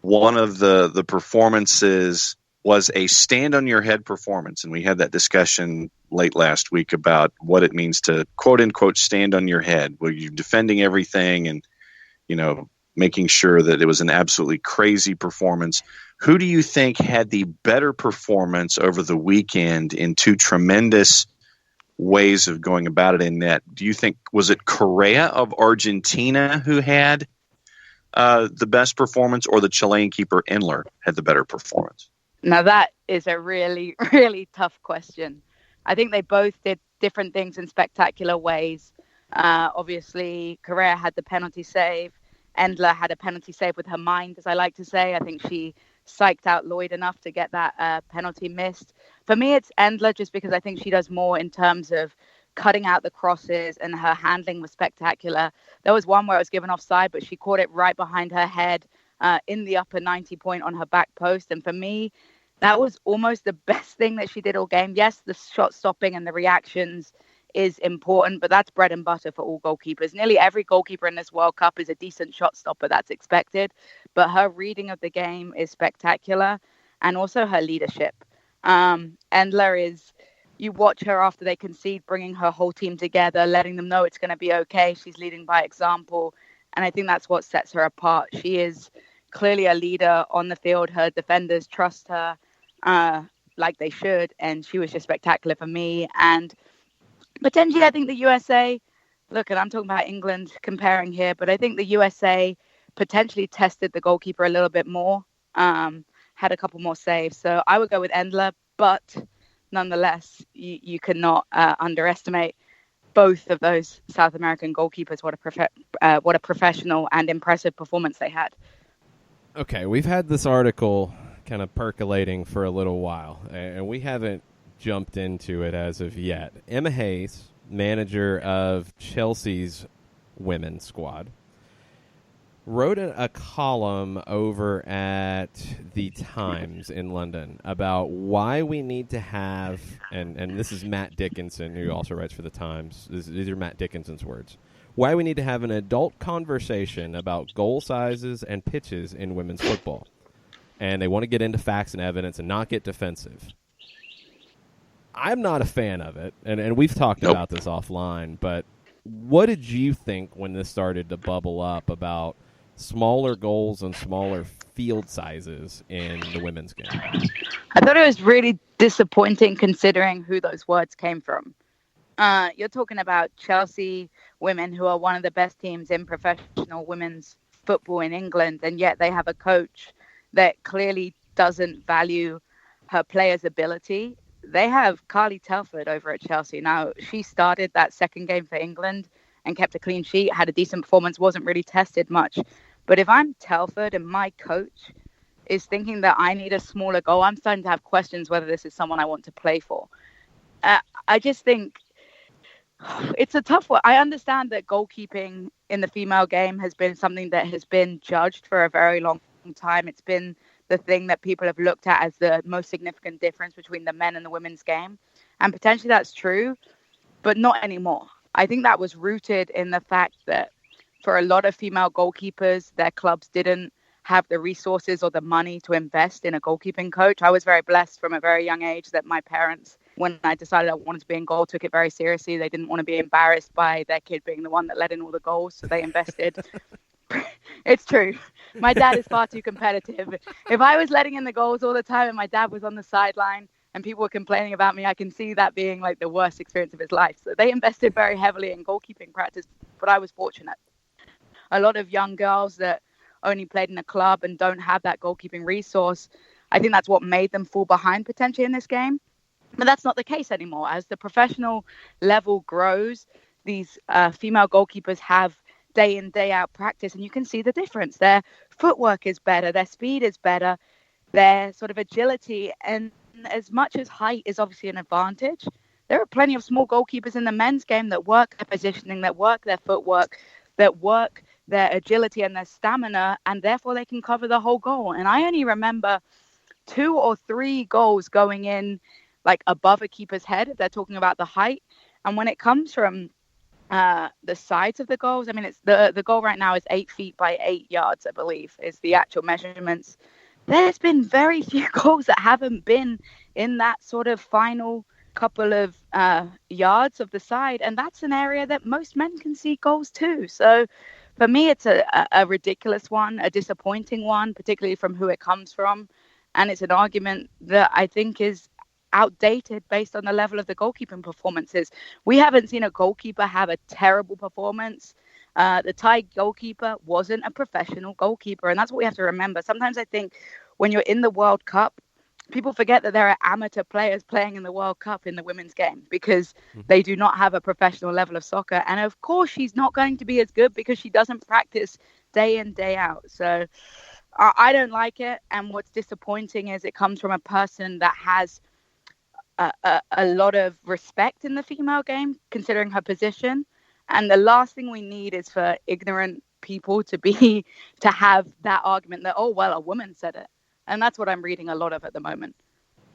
one of the performances was a stand on your head performance, and we had that discussion late last week about what it means to quote unquote stand on your head, where you're defending everything and making sure that it was an absolutely crazy performance. Who do you think had the better performance over the weekend in 2 tremendous ways of going about it in net? Do you think, was it Correa of Argentina who had the best performance, or the Chilean keeper Endler had the better performance? Now that is a really, really tough question. I think they both did different things in spectacular ways. Obviously, Correa had the penalty save. Endler had a penalty save with her mind, as I like to say. I think she psyched out Lloyd enough to get that penalty missed. For me, it's Endler, just because I think she does more in terms of cutting out the crosses, and her handling was spectacular. There was one where it was given offside, but she caught it right behind her head in the upper 90 point on her back post. And for me, that was almost the best thing that she did all game. Yes, the shot stopping and the reactions is important, but that's bread and butter for all goalkeepers. Nearly every goalkeeper in this World Cup is a decent shot stopper. That's expected. But her reading of the game is spectacular. and also her leadership. Endler is, you watch her after they concede, bringing her whole team together, letting them know it's going to be okay. She's leading by example. And I think that's what sets her apart. She is clearly a leader on the field. Her defenders trust her like they should. And she was just spectacular for me. And potentially, I think the USA, look, and I'm talking about England comparing here, but I think the USA potentially tested the goalkeeper a little bit more, had a couple more saves. So I would go with Endler, but nonetheless, you cannot underestimate both of those South American goalkeepers. What a professional and impressive performance they had. Okay, we've had this article kind of percolating for a little while, and we haven't jumped into it as of yet. Emma Hayes, manager of Chelsea's women's squad, wrote a column over at the Times in London about why we need to have, and this is Matt Dickinson, who also writes for the Times. These are Matt Dickinson's words. Why we need to have an adult conversation about goal sizes and pitches in women's football. And they want to get into facts and evidence and not get defensive. I'm not a fan of it, and we've talked about this offline, but what did you think when this started to bubble up about smaller goals and smaller field sizes in the women's game? I thought it was really disappointing considering who those words came from. You're talking about Chelsea women, who are one of the best teams in professional women's football in England, and yet they have a coach that clearly doesn't value her players' ability. They have Carly Telford over at Chelsea. Now, she started that second game for England and kept a clean sheet, had a decent performance, wasn't really tested much. But if I'm Telford and my coach is thinking that I need a smaller goal, I'm starting to have questions whether this is someone I want to play for. I just think it's a tough one. I understand that goalkeeping in the female game has been something that has been judged for a very long time. It's been the thing that people have looked at as the most significant difference between the men and the women's game. And potentially that's true, but not anymore. I think that was rooted in the fact that for a lot of female goalkeepers, their clubs didn't have the resources or the money to invest in a goalkeeping coach. I was very blessed from a very young age that my parents, when I decided I wanted to be in goal, took it very seriously. They didn't want to be embarrassed by their kid being the one that let in all the goals, so they invested. It's true. My dad is far too competitive. If I was letting in the goals all the time and my dad was on the sideline and people were complaining about me, I can see that being like the worst experience of his life. So they invested very heavily in goalkeeping practice, but I was fortunate. A lot of young girls that only played in a club and don't have that goalkeeping resource, I think that's what made them fall behind potentially in this game. But that's not the case anymore. As the professional level grows, these female goalkeepers have day in, day out practice, and you can see the difference. Their footwork is better, their speed is better, their sort of agility, and as much as height is obviously an advantage, there are plenty of small goalkeepers in the men's game that work their positioning, that work their footwork, that work their agility and their stamina, and therefore they can cover the whole goal. And I only remember 2 or 3 goals going in like above a keeper's head, if they're talking about the height. And when it comes from the sides of the goals, I mean, it's the goal right now is 8 feet by 8 yards, I believe, is the actual measurements. There's been very few goals that haven't been in that sort of final couple of yards of the side, and that's an area that most men can see goals too. So for me, it's a ridiculous one, a disappointing one, particularly from who it comes from, and it's an argument that I think is outdated based on the level of the goalkeeping performances. We haven't seen a goalkeeper have a terrible performance. The Thai goalkeeper wasn't a professional goalkeeper, and that's what we have to remember. Sometimes I think when you're in the World Cup, people forget that there are amateur players playing in the World Cup in the women's game because they do not have a professional level of soccer. And of course, she's not going to be as good because she doesn't practice day in, day out. So I don't like it. And what's disappointing is it comes from a person that has a lot of respect in the female game, considering her position. And the last thing we need is for ignorant people to have that argument that, oh, well, a woman said it. And that's what I'm reading a lot of at the moment.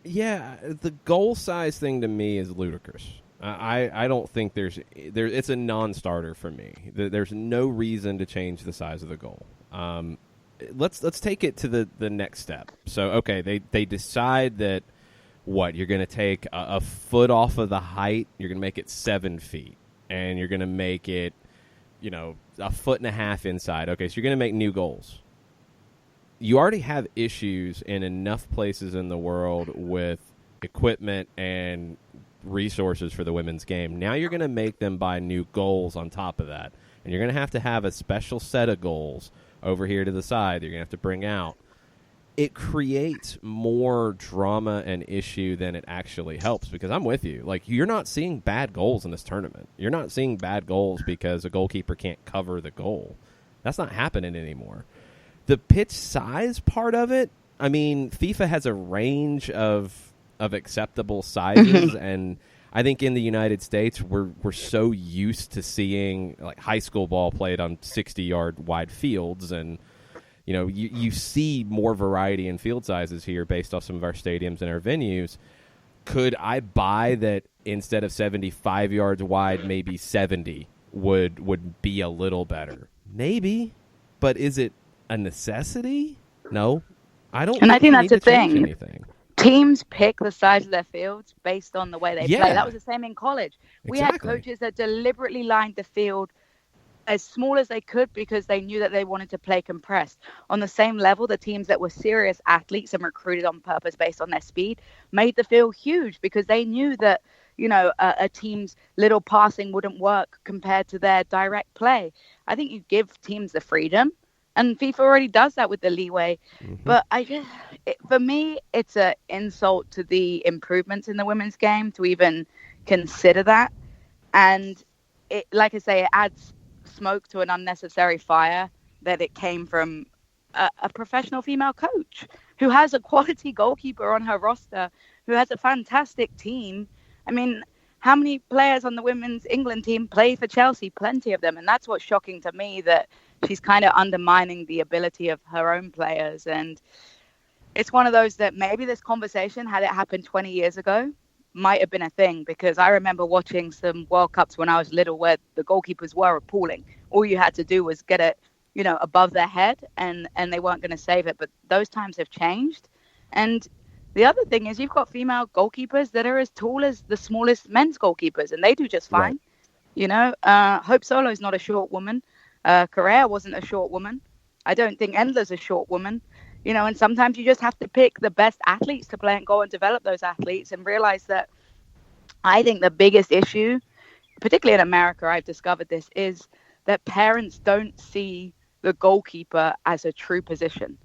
Yeah, the goal size thing to me is ludicrous. I don't think it's a non-starter for me. There's no reason to change the size of the goal. let's take it to the next step. So, okay, they decide that, you're going to take a foot off of the height, you're going to make it 7 feet, and you're going to make it, a foot and a half inside. Okay, so you're going to make new goals. You already have issues in enough places in the world with equipment and resources for the women's game. Now you're going to make them buy new goals on top of that, and you're going to have a special set of goals over here to the side that you're going to have to bring out. It creates more drama and issue than it actually helps, because I'm with you. Like, you're not seeing bad goals in this tournament. You're not seeing bad goals because a goalkeeper can't cover the goal. That's not happening anymore. The pitch size part of it, I mean, FIFA has a range of acceptable sizes, and I think in the United States we're so used to seeing like high school ball played on 60-yard wide fields, and you see more variety in field sizes here based off some of our stadiums and our venues. Could I buy that instead of 75 yards wide, maybe 70 would be a little better? Maybe, but is it a necessity? No, I don't. And I think that's the thing. Anything. Teams pick the size of their fields based on the way they play. That was the same in college. We had coaches that deliberately lined the field as small as they could because they knew that they wanted to play compressed. On the same level, the teams that were serious athletes and recruited on purpose based on their speed made the field huge because they knew that, a team's little passing wouldn't work compared to their direct play. I think you give teams the freedom, and FIFA already does that with the leeway. Mm-hmm. But for me, it's an insult to the improvements in the women's game to even consider that. And it, like I say, it adds smoke to an unnecessary fire that it came from a professional female coach who has a quality goalkeeper on her roster, who has a fantastic team. I mean, how many players on the women's England team play for Chelsea? Plenty of them. And that's what's shocking to me, that she's kind of undermining the ability of her own players. And it's one of those that maybe this conversation, had it happened 20 years ago, might have been a thing, because I remember watching some World Cups when I was little where the goalkeepers were appalling. All you had to do was get it, above their head and they weren't going to save it. But those times have changed. And the other thing is you've got female goalkeepers that are as tall as the smallest men's goalkeepers, and they do just fine. Right. Hope Solo's not a short woman. Correa wasn't a short woman. I don't think Endler's a short woman. And sometimes you just have to pick the best athletes to play and go and develop those athletes and realize that I think the biggest issue, particularly in America, I've discovered this, is that parents don't see the goalkeeper as a true position.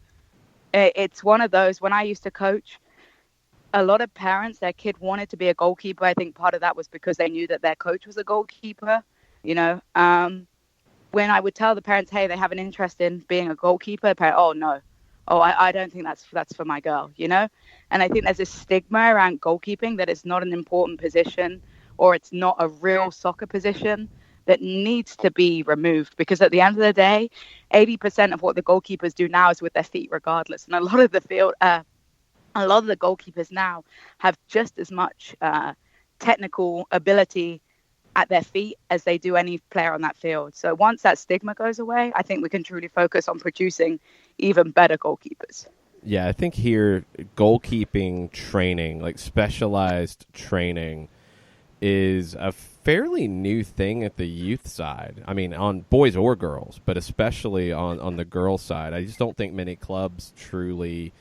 It's one of those, when I used to coach, a lot of parents, their kid wanted to be a goalkeeper. I think part of that was because they knew that their coach was a goalkeeper. When I would tell the parents, hey, they have an interest in being a goalkeeper, the parent, oh, no. Oh, I don't think that's for my girl, And I think there's a stigma around goalkeeping that it's not an important position, or it's not a real soccer position, that needs to be removed. Because at the end of the day, 80% of what the goalkeepers do now is with their feet regardless. And a lot of the goalkeepers now have just as much technical ability at their feet as they do any player on that field. So once that stigma goes away, I think we can truly focus on producing even better goalkeepers. Yeah, I think here goalkeeping training, like specialized training, is a fairly new thing at the youth side. I mean, on boys or girls, but especially on the girls side. I just don't think many clubs truly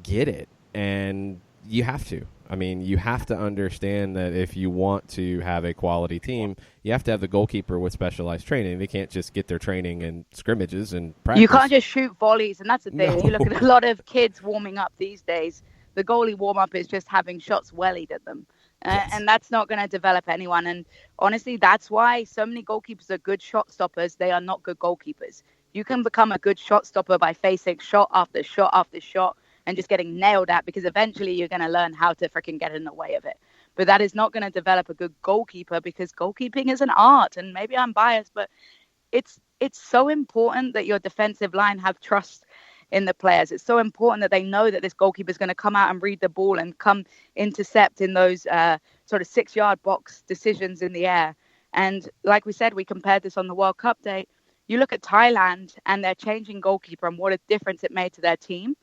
get it. And you have to. I mean, you have to understand that if you want to have a quality team, you have to have the goalkeeper with specialized training. They can't just get their training in scrimmages and practice. You can't just shoot volleys, and that's the thing. No. You look at a lot of kids warming up these days. The goalie warm-up is just having shots wellied at them. Yes. And that's not going to develop anyone. And honestly, that's why so many goalkeepers are good shot stoppers. They are not good goalkeepers. You can become a good shot stopper by facing shot after shot after shot and just getting nailed at, because eventually you're going to learn how to freaking get in the way of it. But that is not going to develop a good goalkeeper, because goalkeeping is an art. And maybe I'm biased, but it's so important that your defensive line have trust in the players. It's so important that they know that this goalkeeper is going to come out and read the ball and come intercept in those sort of 6-yard box decisions in the air. And like we said, we compared this on the World Cup day. you look at Thailand and their changing goalkeeper and what a difference it made to their team.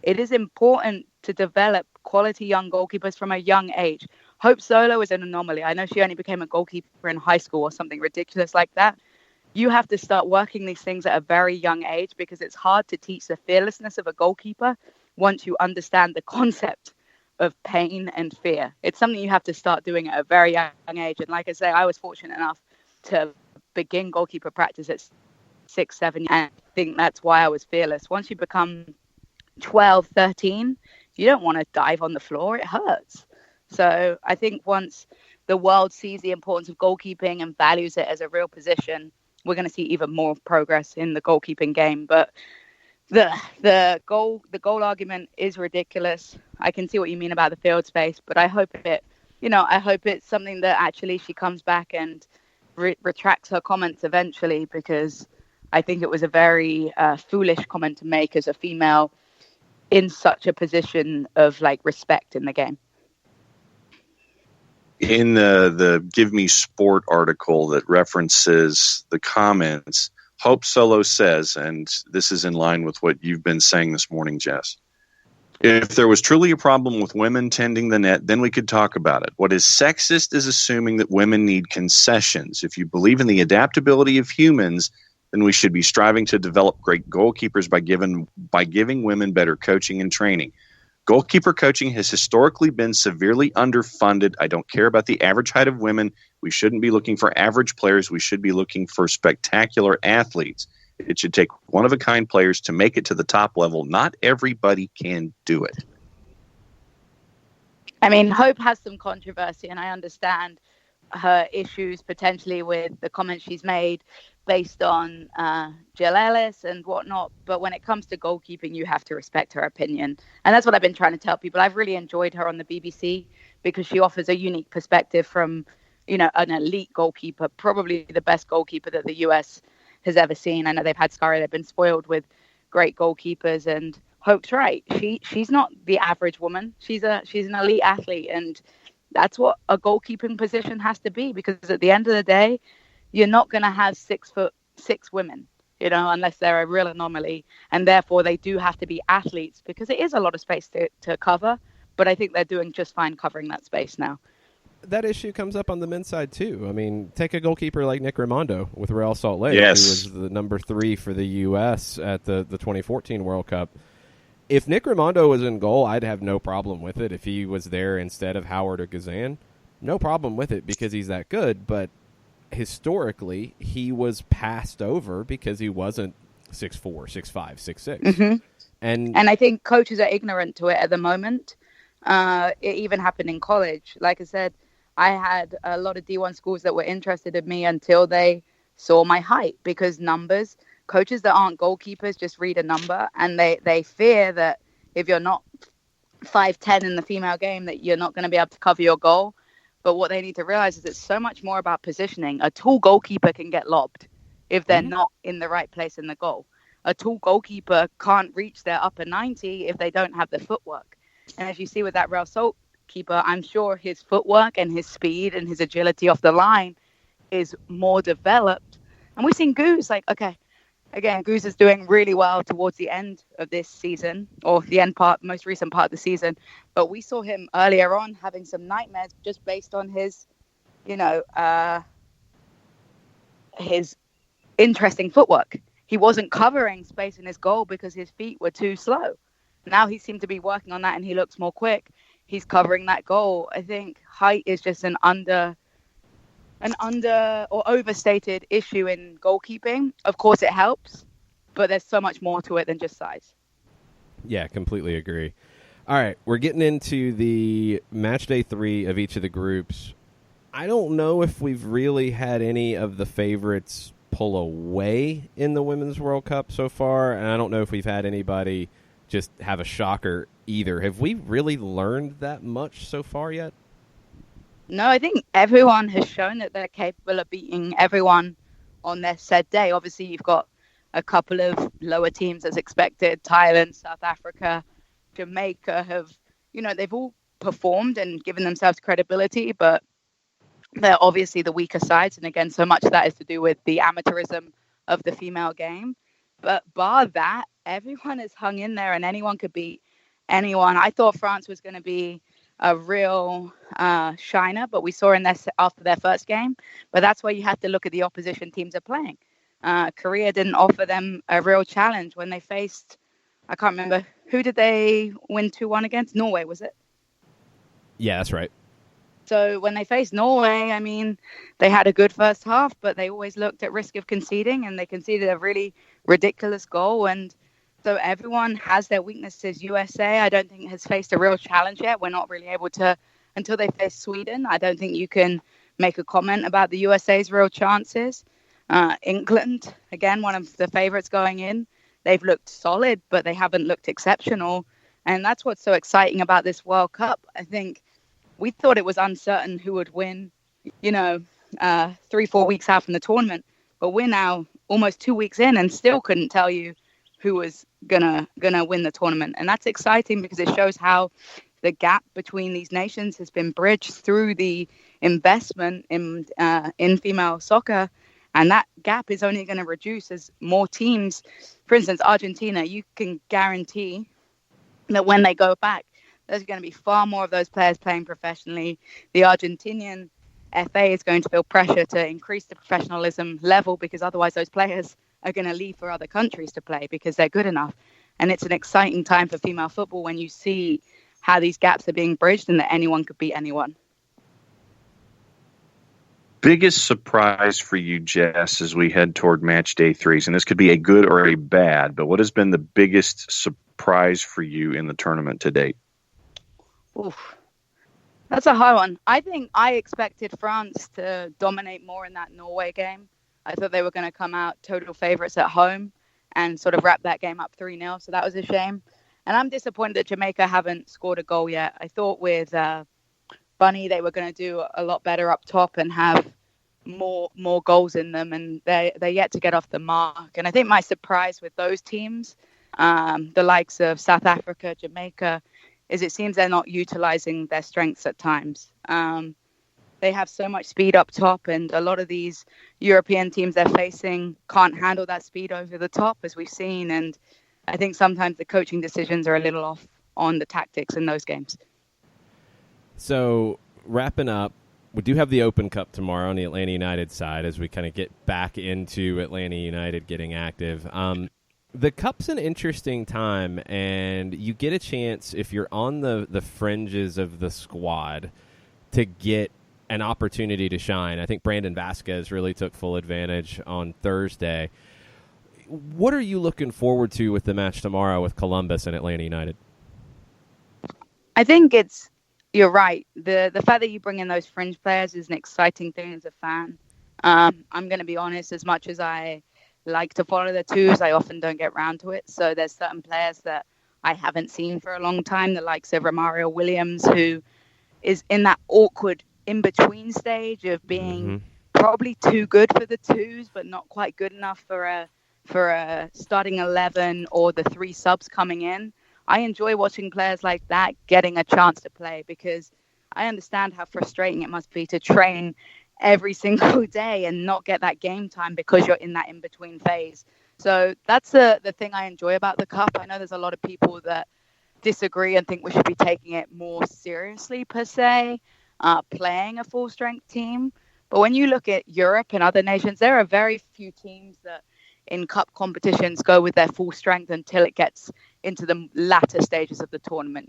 It is important to develop quality young goalkeepers from a young age. Hope Solo is an anomaly. I know she only became a goalkeeper in high school or something ridiculous like that. You have to start working these things at a very young age because it's hard to teach the fearlessness of a goalkeeper once you understand the concept of pain and fear. It's something you have to start doing at a very young age. And like I say, I was fortunate enough to begin goalkeeper practice at 6, 7, and I think that's why I was fearless. Once you become 12, 13, you don't want to dive on the floor. It hurts. So I think once the world sees the importance of goalkeeping and values it as a real position, we're going to see even more progress in the goalkeeping game. But the goal argument is ridiculous. I can see what you mean about the field space, but I hope it's something that actually she comes back and retracts her comments eventually, because I think it was a very foolish comment to make as a female in such a position of like respect in the game. In the Give Me Sport article that references the comments, Hope Solo says, and this is in line with what you've been saying this morning, Jess, if there was truly a problem with women tending the net, then we could talk about it. What is sexist is assuming that women need concessions. If you believe in the adaptability of humans, then we should be striving to develop great goalkeepers by giving women better coaching and training. Goalkeeper coaching has historically been severely underfunded. I don't care about the average height of women. We shouldn't be looking for average players. We should be looking for spectacular athletes. It should take one-of-a-kind players to make it to the top level. Not everybody can do it. I mean, Hope has some controversy, and I understand her issues potentially with the comments she's made based on Jill Ellis and whatnot. But when it comes to goalkeeping, you have to respect her opinion. And that's what I've been trying to tell people. I've really enjoyed her on the BBC because she offers a unique perspective from, an elite goalkeeper, probably the best goalkeeper that the US has ever seen. I know they've had Scurry. They've been spoiled with great goalkeepers, and Hope's right. She's not the average woman. She's an elite athlete, and that's what a goalkeeping position has to be, because at the end of the day, you're not going to have 6'6" women, unless they're a real anomaly. And therefore, they do have to be athletes because it is a lot of space to cover. But I think they're doing just fine covering that space now. That issue comes up on the men's side, too. I mean, take a goalkeeper like Nick Raimondo with Real Salt Lake, yes, who was the number 3 for the U.S. at the 2014 World Cup. If Nick Raimondo was in goal, I'd have no problem with it. If he was there instead of Howard or Gazan, no problem with it because he's that good. But historically, he was passed over because he wasn't 6'4", 6'5", 6'6". Mm-hmm. And I think coaches are ignorant to it at the moment. It even happened in college. Like I said, I had a lot of D1 schools that were interested in me until they saw my height, because numbers, coaches that aren't goalkeepers just read a number, and they fear that if you're not 5'10" in the female game, that you're not going to be able to cover your goal. But what they need to realize is it's so much more about positioning. A tall goalkeeper can get lobbed if they're not in the right place in the goal. A tall goalkeeper can't reach their upper 90 if they don't have the footwork. And as you see with that Real Salt keeper, I'm sure his footwork and his speed and his agility off the line is more developed. And we've seen Goose, Goose is doing really well towards the end of this season, or the most recent part of the season. But we saw him earlier on having some nightmares just based on his, his interesting footwork. He wasn't covering space in his goal because his feet were too slow. Now he seemed to be working on that, and he looks more quick. He's covering that goal. I think height is just an under or overstated issue in goalkeeping. Of course it helps, but there's so much more to it than just size. Yeah, completely agree. All right, we're getting into the match day 3 of each of the groups. I don't know if we've really had any of the favorites pull away in the Women's World Cup so far, and I don't know if we've had anybody just have a shocker either. Have we really learned that much so far yet? No, I think everyone has shown that they're capable of beating everyone on their said day. Obviously, you've got a couple of lower teams as expected. Thailand, South Africa, Jamaica have, they've all performed and given themselves credibility, but they're obviously the weaker sides. And again, so much of that is to do with the amateurism of the female game. But bar that, everyone has hung in there and anyone could beat anyone. I thought France was going to be a real shiner, but we saw after their first game. But that's why you have to look at the opposition teams are playing. Korea didn't offer them a real challenge when they faced, I can't remember, who did they win 2-1 against? Norway, was it? Yeah, that's right. So when they faced Norway, I mean, they had a good first half, but they always looked at risk of conceding, and they conceded a really ridiculous goal. And so everyone has their weaknesses. USA, I don't think, has faced a real challenge yet. We're not really able to, until they face Sweden, I don't think you can make a comment about the USA's real chances. England, again, one of the favorites going in. They've looked solid, but they haven't looked exceptional. And that's what's so exciting about this World Cup. I think we thought it was uncertain who would win, 3-4 weeks out from the tournament. But we're now almost 2 weeks in and still couldn't tell you who was gonna win the tournament. And that's exciting because it shows how the gap between these nations has been bridged through the investment in female soccer. And that gap is only going to reduce as more teams, for instance, Argentina, you can guarantee that when they go back, there's going to be far more of those players playing professionally. The Argentinian FA is going to feel pressure to increase the professionalism level because otherwise those players are going to leave for other countries to play because they're good enough. And it's an exciting time for female football when you see how these gaps are being bridged and that anyone could beat anyone. Biggest surprise for you, Jess, as we head toward match day 3s, and this could be a good or a bad, but what has been the biggest surprise for you in the tournament to date? Oof. That's a hard one. I think I expected France to dominate more in that Norway game. I thought they were going to come out total favorites at home and sort of wrap that game up 3-0, so that was a shame. And I'm disappointed that Jamaica haven't scored a goal yet. I thought with Bunny they were going to do a lot better up top and have more goals in them, and they're yet to get off the mark. And I think my surprise with those teams, the likes of South Africa, Jamaica, is it seems they're not utilizing their strengths at times. They have so much speed up top, and a lot of these European teams they're facing can't handle that speed over the top, as we've seen. And I think sometimes the coaching decisions are a little off on the tactics in those games. So, wrapping up, we do have the Open Cup tomorrow on the Atlanta United side as we kind of get back into Atlanta United getting active. The Cup's an interesting time, and you get a chance, if you're on the fringes of the squad, to get an opportunity to shine. I think Brandon Vasquez really took full advantage on Thursday. What are you looking forward to with the match tomorrow with Columbus and Atlanta United? I think you're right. The fact that you bring in those fringe players is an exciting thing as a fan. I'm going to be honest, as much as I like to follow the twos, I often don't get round to it. So there's certain players that I haven't seen for a long time, the likes of Romario Williams, who is in that awkward in-between stage of being probably too good for the twos, but not quite good enough for a starting 11 or the 3 subs coming in. I enjoy watching players like that getting a chance to play because I understand how frustrating it must be to train every single day and not get that game time because you're in that in-between phase. So that's the thing I enjoy about the Cup. I know there's a lot of people that disagree and think we should be taking it more seriously per se, playing a full-strength team. But when you look at Europe and other nations, there are very few teams that in cup competitions go with their full strength until it gets into the latter stages of the tournament.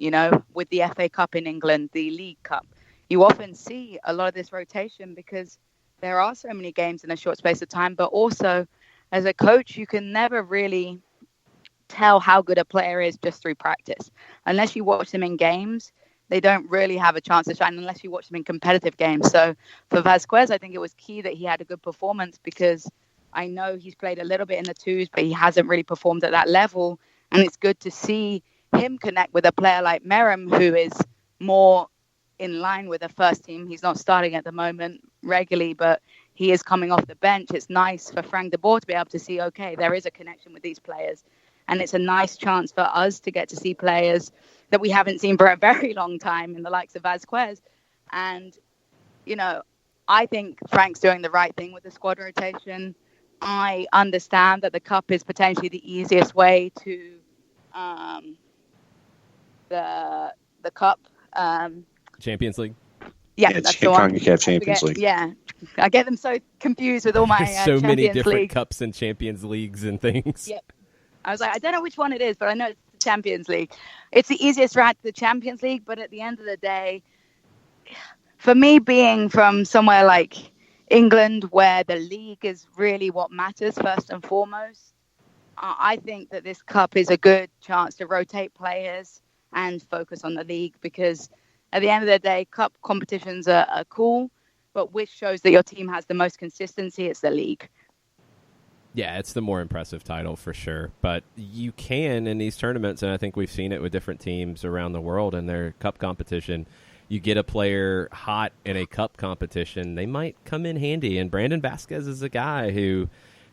With the FA Cup in England, the League Cup, you often see a lot of this rotation because there are so many games in a short space of time. But also, as a coach, you can never really tell how good a player is just through practice. Unless you watch them in games, they don't really have a chance to shine unless you watch them in competitive games. So for Vasquez, I think it was key that he had a good performance because I know he's played a little bit in the twos, but he hasn't really performed at that level. And it's good to see him connect with a player like Merrim, who is more in line with the first team. He's not starting at the moment regularly, but he is coming off the bench. It's nice for Frank de Boer to be able to see, okay, there is a connection with these players. And it's a nice chance for us to get to see players that we haven't seen for a very long time in the likes of Vasquez. And, I think Frank's doing the right thing with the squad rotation. I understand that the Cup is potentially the easiest way to the Cup. Champions League. Yeah, that's the one. CONCACAF Champions League. Yeah, I get them so confused with all my so Champions many different League. Cups and Champions Leagues and things. Yep. I was like, I don't know which one it is, but I know it's the Champions League. It's the easiest route to the Champions League, but at the end of the day, for me, being from somewhere like England, where the league is really what matters first and foremost, I think that this Cup is a good chance to rotate players and focus on the league, because at the end of the day, Cup competitions are cool, but which shows that your team has the most consistency, it's the league. Yeah, it's the more impressive title for sure. But you can, in these tournaments, and I think we've seen it with different teams around the world in their Cup competition, you get a player hot in a Cup competition, they might come in handy. And Brandon Vasquez is a guy who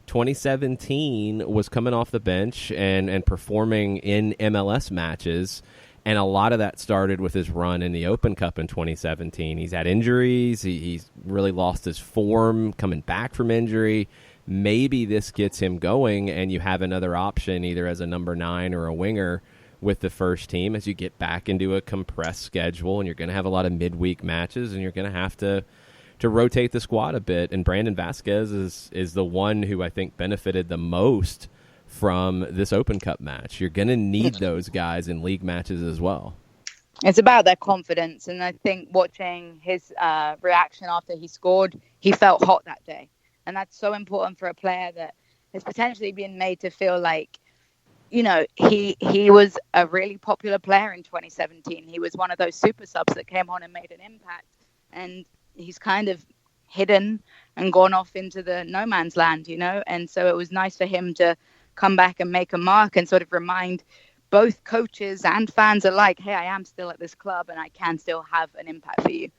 2017 was coming off the bench and performing in MLS matches. And a lot of that started with his run in the Open Cup in 2017. He's had injuries. He's really lost his form coming back from injury. Maybe this gets him going, and you have another option either as a number 9 or a winger with the first team as you get back into a compressed schedule, and you're going to have a lot of midweek matches, and you're going to have to rotate the squad a bit. And Brandon Vasquez is the one who I think benefited the most from this Open Cup match. You're going to need those guys in league matches as well. It's about their confidence, and I think watching his reaction after he scored, he felt hot that day. And that's so important for a player that has potentially been made to feel like, you know, he was a really popular player in 2017. He was one of those super subs that came on and made an impact. And he's kind of hidden and gone off into the no man's land, you know. And so it was nice for him to come back and make a mark and sort of remind both coaches and fans alike, hey, I am still at this club and I can still have an impact for you.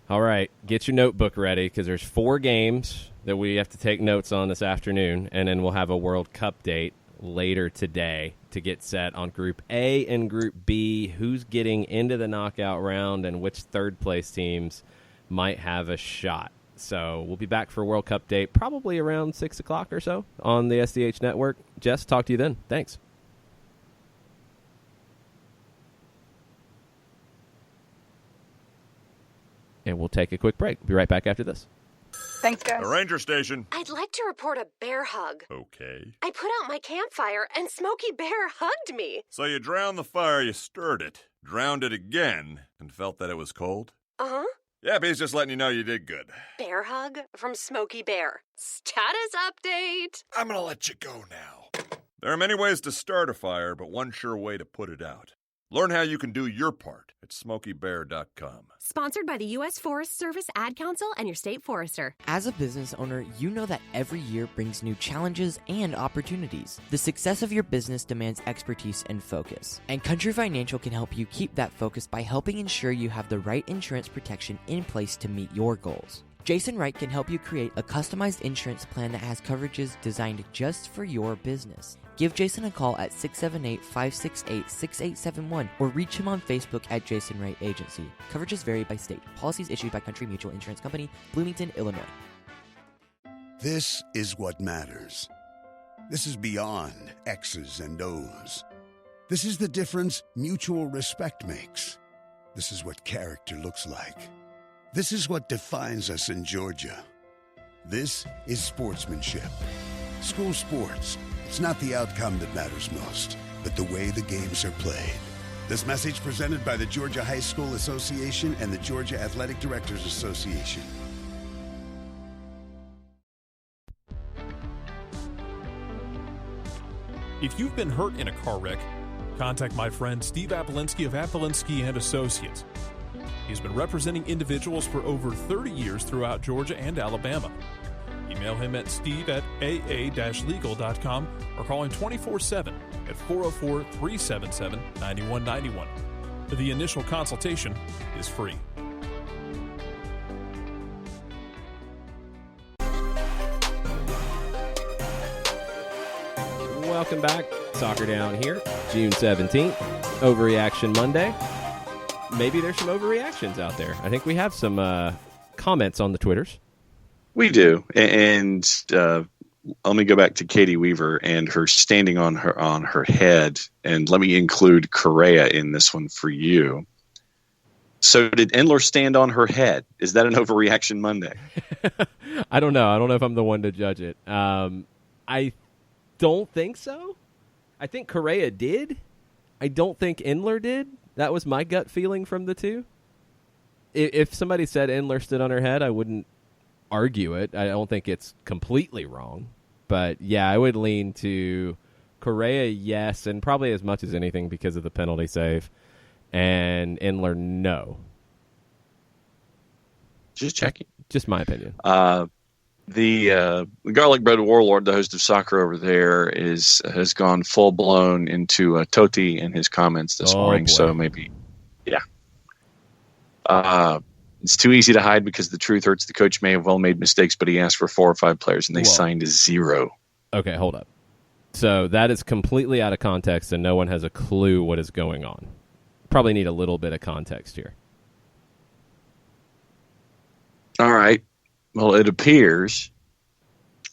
All right, get your notebook ready, because there's 4 games that we have to take notes on this afternoon, and then we'll have a World Cup date later today to get set on Group A and Group B, who's getting into the knockout round and which third-place teams might have a shot. So we'll be back for a World Cup date probably around 6 o'clock or so on the SDH network. Jess, talk to you then. Thanks. And we'll take a quick break. We'll be right back after this. Thanks, guys. The Ranger Station. I'd like to report a bear hug. Okay. I put out my campfire and Smokey Bear hugged me. So you drowned the fire, you stirred it, drowned it again, and felt that it was cold? Uh-huh. Yeah, but he's just letting you know you did good. Bear hug from Smokey Bear. Status update. I'm gonna let you go now. There are many ways to start a fire, but one sure way to put it out. Learn how you can do your part at SmokeyBear.com. Sponsored by the U.S. Forest Service Ad Council and your state forester. As a business owner, you know that every year brings new challenges and opportunities. The success of your business demands expertise and focus. And Country Financial can help you keep that focus by helping ensure you have the right insurance protection in place to meet your goals. Jason Wright can help you create a customized insurance plan that has coverages designed just for your business. Give Jason a call at 678-568-6871 or reach him on Facebook at Jason Wright Agency. Coverages vary by state. Policies issued by Country Mutual Insurance Company, Bloomington, Illinois. This is what matters. This is beyond X's and O's. This is the difference mutual respect makes. This is what character looks like. This is what defines us in Georgia. This is sportsmanship. School sports. It's not the outcome that matters most, but the way the games are played. This message presented by the Georgia High School Association and the Georgia Athletic Directors Association. If you've been hurt in a car wreck, contact my friend Steve Apolinsky of Apolinsky & Associates. He's been representing individuals for over 30 years throughout Georgia and Alabama. Email him at steve@aa-legal.com or call him 24/7 at 404-377-9191. The initial consultation is free. Welcome back. Soccer Down here, June 17th. Overreaction Monday. Maybe there's some overreactions out there. I think we have some comments on the Twitters. We do. And let me go back to Katie Weaver and her standing on her head, and let me include Correa in this one for you. So did Endler stand on her head? Is that an overreaction Monday? I don't know. I don't know if I'm the one to judge it. I don't think so. I think Correa did. I don't think Endler did. That was my gut feeling from the two. If somebody said Endler stood on her head, I wouldn't argue it. I don't think it's completely wrong. But, yeah, I would lean to Correa, yes, and probably as much as anything because of the penalty save. And Endler, no. Just checking. Just my opinion. The Garlic Bread Warlord, the host of Soccer over there, has gone full blown into Totti in his comments this morning. Boy. So maybe, yeah. It's too easy to hide because the truth hurts. The coach may have well made mistakes, but he asked for 4 or 5 players, and they signed 0. Okay, hold up. So that is completely out of context, and no one has a clue what is going on. Probably need a little bit of context here. All right. Well, it appears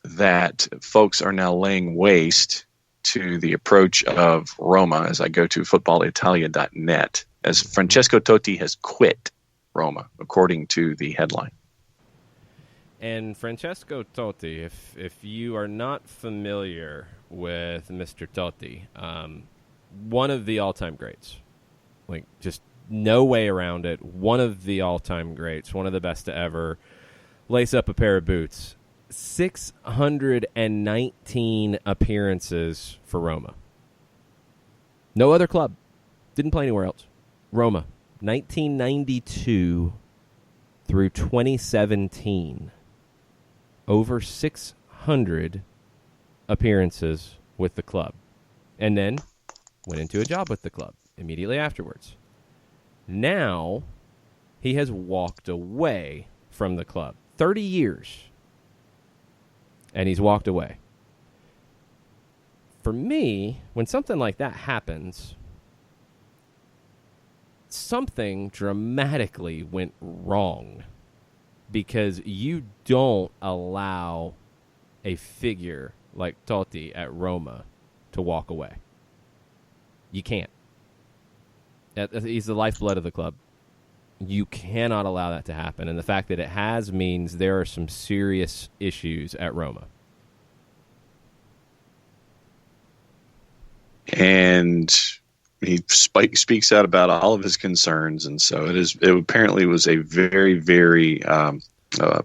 that folks are now laying waste to the approach of Roma as I go to footballitalia.net, as Francesco Totti has quit Roma, according to the headline. And Francesco Totti, if you are not familiar with Mr. Totti, one of the all-time greats. Like, just no way around it. One of the all-time greats. One of the best to ever lace up a pair of boots. 619 appearances for Roma. No other club. Didn't play anywhere else. Roma, 1992 through 2017. Over 600 appearances with the club. And then went into a job with the club immediately afterwards. Now, he has walked away from the club. 30 years. And he's walked away. For me, when something like that happens, something dramatically went wrong. Because you don't allow a figure like Totti at Roma to walk away. You can't. He's the lifeblood of the club. You cannot allow that to happen. And the fact that it has means there are some serious issues at Roma. And he speaks out about all of his concerns. And so it apparently was a very, very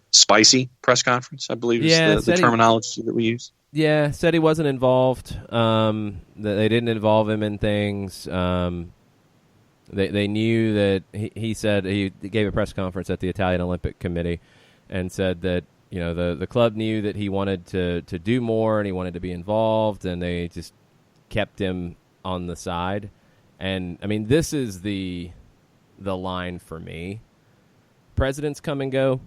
spicy press conference, I believe is the terminology that we use. Yeah, said he wasn't involved. That they didn't involve him in things. They knew that he said he gave a press conference at the Italian Olympic Committee and said that the club knew that he wanted to do more and he wanted to be involved, and they just kept him on the side. And I mean, this is the line for me. Presidents come and go,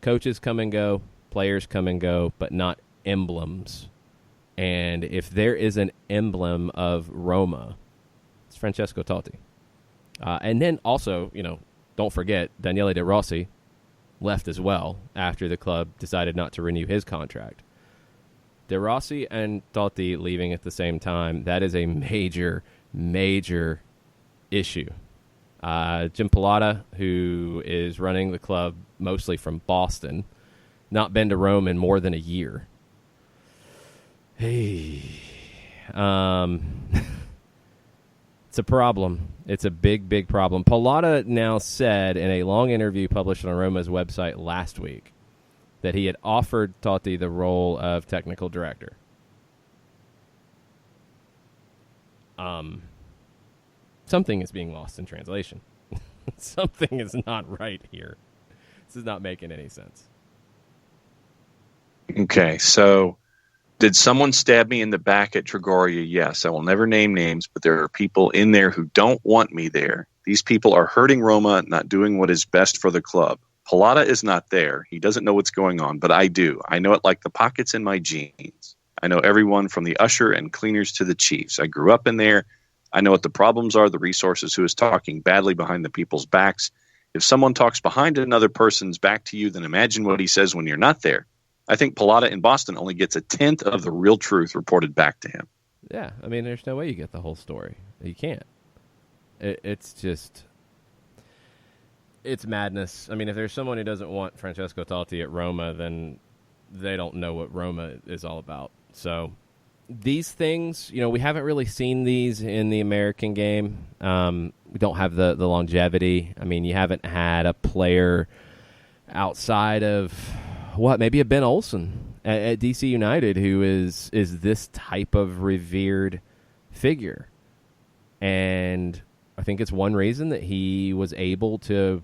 coaches come and go, players come and go, but not emblems. And if there is an emblem of Roma, it's Francesco Totti. And then also, don't forget, Daniele De Rossi left as well after the club decided not to renew his contract. De Rossi and Totti leaving at the same time, that is a major, major issue. Jim Pilata, who is running the club mostly from Boston, not been to Rome in more than a year. Hey. It's a problem. It's a big, big problem. Pilata now said in a long interview published on Roma's website last week that he had offered Totti the role of technical director. Something is being lost in translation. Something is not right here. This is not making any sense. Okay, so did someone stab me in the back at Trigoria? Yes. I will never name names, but there are people in there who don't want me there. These people are hurting Roma, not doing what is best for the club. Pilata is not there. He doesn't know what's going on, but I do. I know it like the pockets in my jeans. I know everyone from the usher and cleaners to the chiefs. I grew up in there. I know what the problems are, the resources, who is talking badly behind the people's backs. If someone talks behind another person's back to you, then imagine what he says when you're not there. I think Pilata in Boston only gets 1/10 of the real truth reported back to him. Yeah, I mean, there's no way you get the whole story. You can't. It's just, it's madness. I mean, if there's someone who doesn't want Francesco Totti at Roma, then they don't know what Roma is all about. So these things, we haven't really seen these in the American game. We don't have the longevity. I mean, you haven't had a player outside of, maybe a Ben Olsen at DC United who is this type of revered figure. And I think it's one reason that he was able to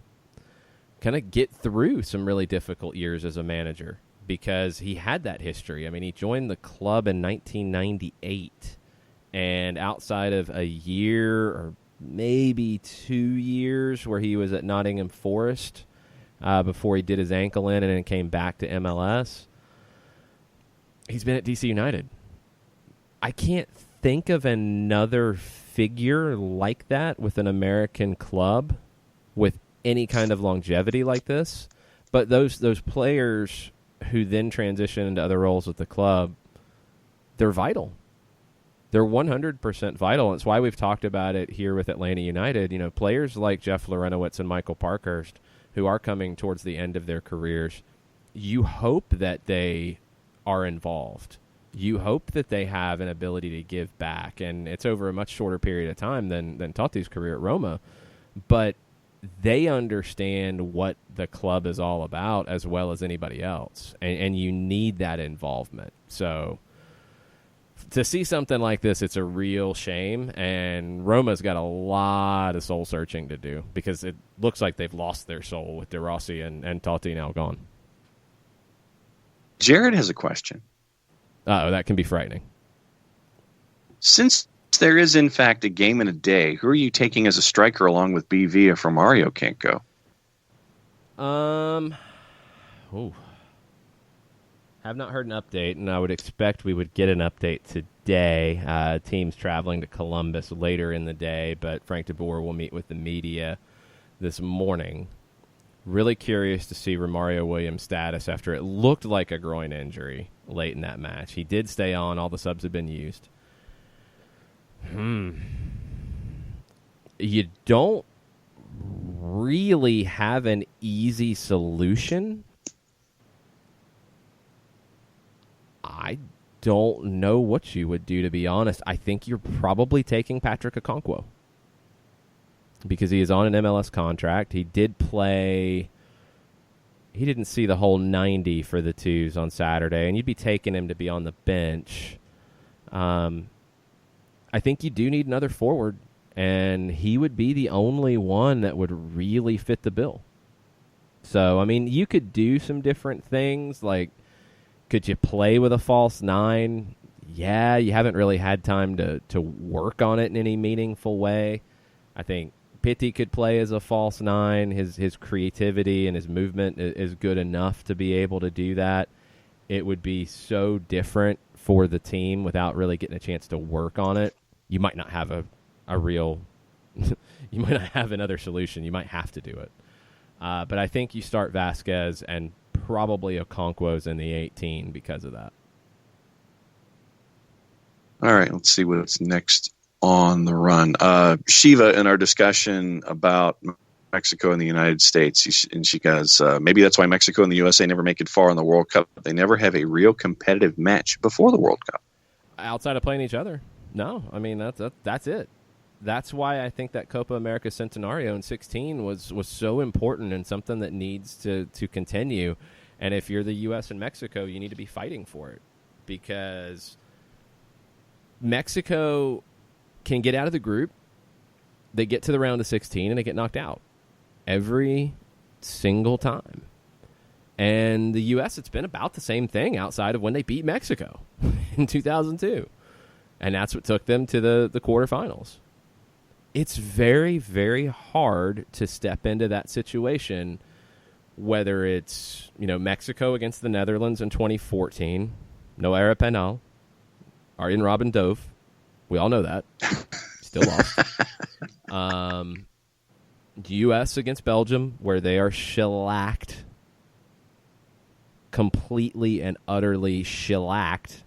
kind of get through some really difficult years as a manager, because he had that history. I mean, he joined the club in 1998, and outside of a year or maybe 2 years where he was at Nottingham Forest before he did his ankle in and then came back to MLS, he's been at DC United. I can't think of another figure like that with an American club with any kind of longevity like this. But those players who then transition into other roles with the club, they're vital. They're 100% vital. It's why we've talked about it here with Atlanta United. Players like Jeff Lorenowitz and Michael Parkhurst, who are coming towards the end of their careers, you hope that they are involved. You hope that they have an ability to give back, and it's over a much shorter period of time than Totti's career at Roma. But they understand what the club is all about as well as anybody else, and you need that involvement. So to see something like this, it's a real shame, and Roma's got a lot of soul-searching to do, because it looks like they've lost their soul with De Rossi and Totti now gone. Jared has a question. Oh, that can be frightening. Since there is, in fact, a game in a day, who are you taking as a striker along with BV if Romario can't go? Have not heard an update, and I would expect we would get an update today. Teams traveling to Columbus later in the day, but Frank de Boer will meet with the media this morning. Really curious to see Romario Williams' status after it looked like a groin injury late in that match. He did stay on. All the subs have been used. You don't really have an easy solution. I don't know what you would do, to be honest. I think you're probably taking Patrick Okonkwo, because he is on an MLS contract. He did play. He didn't see the whole 90 for the twos on Saturday, and you'd be taking him to be on the bench. I think you do need another forward, and he would be the only one that would really fit the bill. So, I mean, you could do some different things, like, could you play with a false nine? Yeah, you haven't really had time to work on it in any meaningful way. I think Pitti could play as a false nine. His creativity and his movement is good enough to be able to do that. It would be so different for the team without really getting a chance to work on it. You might not have a real you might not have another solution. You might have to do it. But I think you start Vasquez, and probably Okonkwo's in the 18 because of that. All right, let's see what's next on the run. Shiva, in our discussion about Mexico and the United States, she goes, maybe that's why Mexico and the USA never make it far in the World Cup. They never have a real competitive match before the World Cup. Outside of playing each other. No, I mean, that's it. That's why I think that Copa America Centenario in 2016 was so important and something that needs to continue. And if you're the U.S. and Mexico, you need to be fighting for it, because Mexico can get out of the group, they get to the round of 16, and they get knocked out every single time. And the U.S., it's been about the same thing outside of when they beat Mexico in 2002. And that's what took them to the quarterfinals. It's very, very hard to step into that situation, whether it's, Mexico against the Netherlands in 2014, no era penal, Arjen Robben dove. We all know that. Still lost. U.S. against Belgium, where they are shellacked completely and utterly shellacked.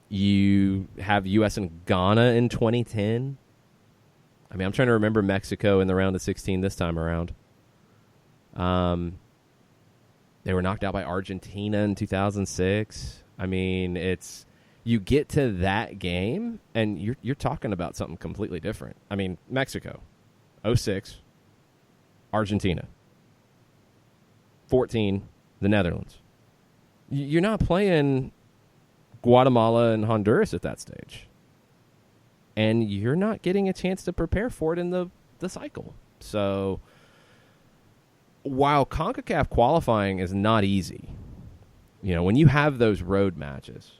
You have U.S. and Ghana in 2010. I mean, I'm trying to remember Mexico in the round of 16 this time around. They were knocked out by Argentina in 2006. I mean, you get to that game, and you're talking about something completely different. I mean, Mexico, 06, Argentina, 14, the Netherlands. You're not playing Guatemala and Honduras at that stage. And you're not getting a chance to prepare for it in the cycle. So while CONCACAF qualifying is not easy, when you have those road matches,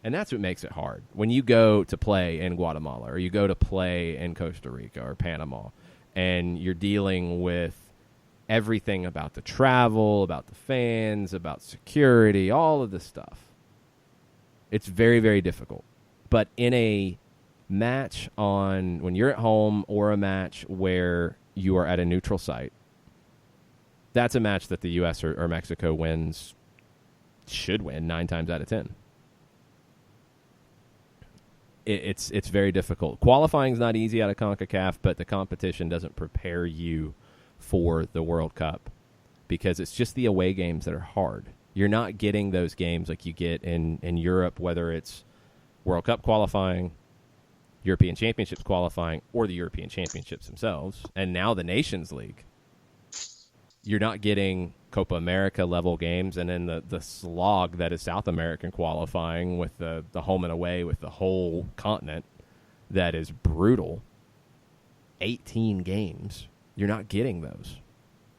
and that's what makes it hard. When you go to play in Guatemala or you go to play in Costa Rica or Panama, and you're dealing with everything about the travel, about the fans, about security, all of this stuff, it's very, very difficult. But in a match when you're at home or a match where you are at a neutral site, that's a match that the U.S. or Mexico should win 9 times out of 10. It's very difficult. Qualifying is not easy out of CONCACAF, but the competition doesn't prepare you for the World Cup because it's just the away games that are hard. You're not getting those games like you get in Europe, whether it's World Cup qualifying, European Championships qualifying, or the European Championships themselves, and now the Nations League. You're not getting Copa America level games, and then the slog that is South American qualifying with the home and away with the whole continent that is brutal. 18 games. You're not getting those.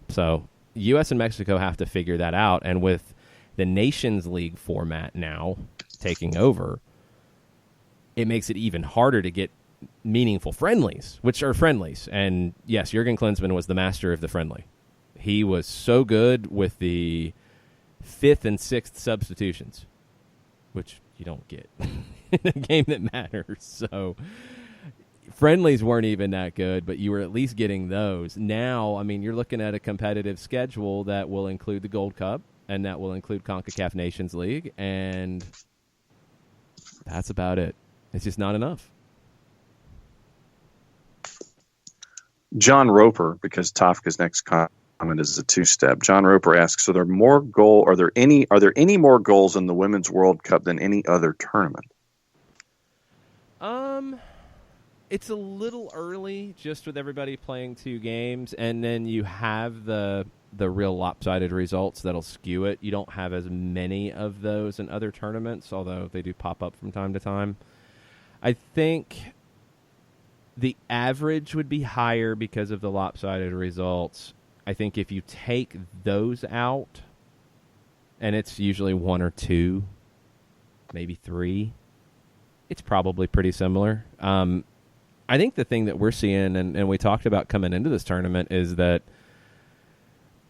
So U.S. and Mexico have to figure that out, and with the Nations League format now taking over, it makes it even harder to get meaningful friendlies, which are friendlies. And yes, Jurgen Klinsmann was the master of the friendly. He was so good with the 5th and 6th substitutions, which you don't get in a game that matters. So friendlies weren't even that good, but you were at least getting those. Now, I mean, you're looking at a competitive schedule that will include the Gold Cup and that will include CONCACAF Nations League, and that's about it. It's just not enough. John Roper, because Tafka's next comment is a 2-step. John Roper asks, are there any more goals in the Women's World Cup than any other tournament? It's a little early just with everybody playing 2 games, and then you have the real lopsided results that'll skew it. You don't have as many of those in other tournaments, although they do pop up from time to time. I think the average would be higher because of the lopsided results. I think if you take those out, and it's usually 1 or 2, maybe 3, it's probably pretty similar. I think the thing that we're seeing, and we talked about coming into this tournament, is that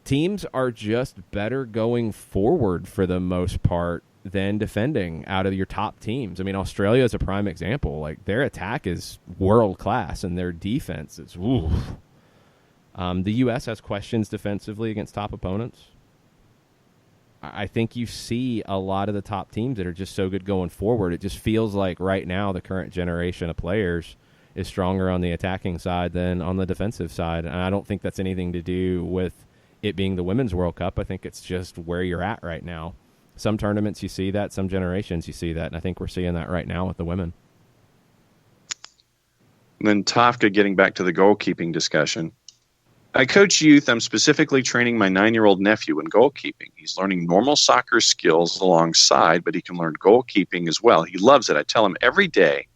teams are just better going forward for the most part than defending out of your top teams. I mean, Australia is a prime example. Like, their attack is world class, and their defense is oof. The U.S. has questions defensively against top opponents. I think you see a lot of the top teams that are just so good going forward. It just feels like right now the current generation of players is stronger on the attacking side than on the defensive side. And I don't think that's anything to do with it being the Women's World Cup. I think it's just where you're at right now. Some tournaments you see that, some generations you see that, and I think we're seeing that right now with the women. And then Tafka, getting back to the goalkeeping discussion. I coach youth. I'm specifically training my 9-year-old nephew in goalkeeping. He's learning normal soccer skills alongside, but he can learn goalkeeping as well. He loves it. I tell him every day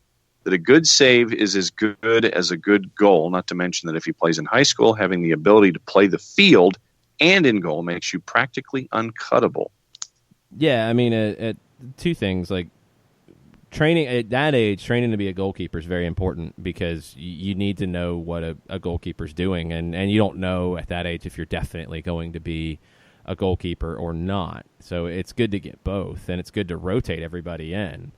that a good save is as good as a good goal, not to mention that if he plays in high school, having the ability to play the field and in goal makes you practically uncuttable. Yeah, I mean, at 2 things. Like, training at that age, training to be a goalkeeper is very important because you need to know what a goalkeeper's doing, and you don't know at that age if you're definitely going to be a goalkeeper or not. So it's good to get both, and it's good to rotate everybody in.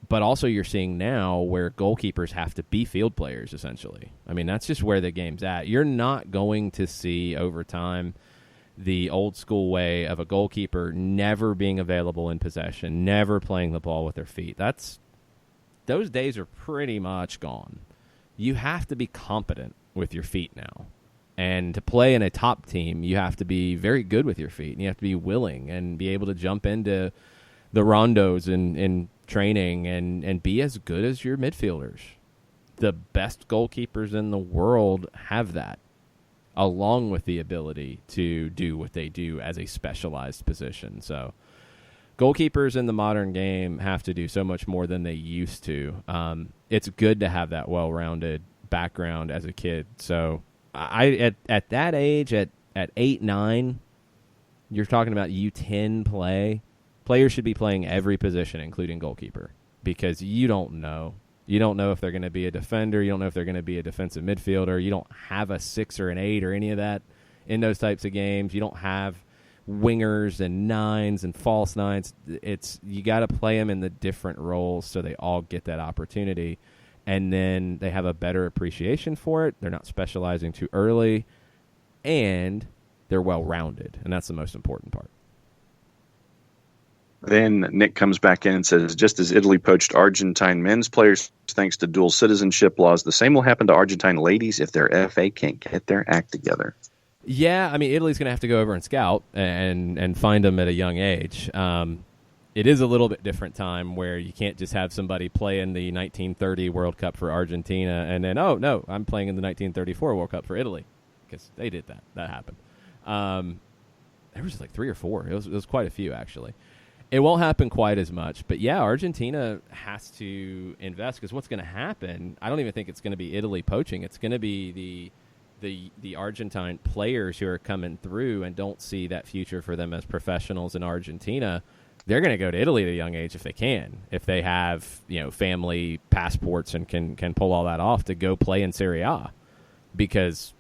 But also you're seeing now where goalkeepers have to be field players, essentially. I mean, that's just where the game's at. You're not going to see over time the old school way of a goalkeeper never being available in possession, never playing the ball with their feet. Those days are pretty much gone. You have to be competent with your feet now. And to play in a top team, you have to be very good with your feet, and you have to be willing and be able to jump into the rondos in training and be as good as your midfielders. The best goalkeepers in the world have that, along with the ability to do what they do as a specialized position. So goalkeepers in the modern game have to do so much more than they used to. It's good to have that well-rounded background as a kid. So at that age, at 8, 9, you're talking about U10 play. Players should be playing every position, including goalkeeper, because you don't know. You don't know if they're going to be a defender. You don't know if they're going to be a defensive midfielder. You don't have a 6 or an 8 or any of that in those types of games. You don't have wingers and 9s and false 9s. You got to play them in the different roles so they all get that opportunity, and then they have a better appreciation for it. They're not specializing too early, and they're well-rounded, and that's the most important part. Then Nick comes back in and says, just as Italy poached Argentine men's players thanks to dual citizenship laws, the same will happen to Argentine ladies if their FA can't get their act together. Yeah, I mean, Italy's going to have to go over and scout and find them at a young age. It is a little bit different time where you can't just have somebody play in the 1930 World Cup for Argentina and then, oh, no, I'm playing in the 1934 World Cup for Italy, because they did that. That happened. There was like 3 or 4. It was quite a few, actually. It won't happen quite as much. But, yeah, Argentina has to invest, because what's going to happen, I don't even think it's going to be Italy poaching. It's going to be the Argentine players who are coming through and don't see that future for them as professionals in Argentina. They're going to go to Italy at a young age if they can, if they have family passports and can pull all that off to go play in Serie A, because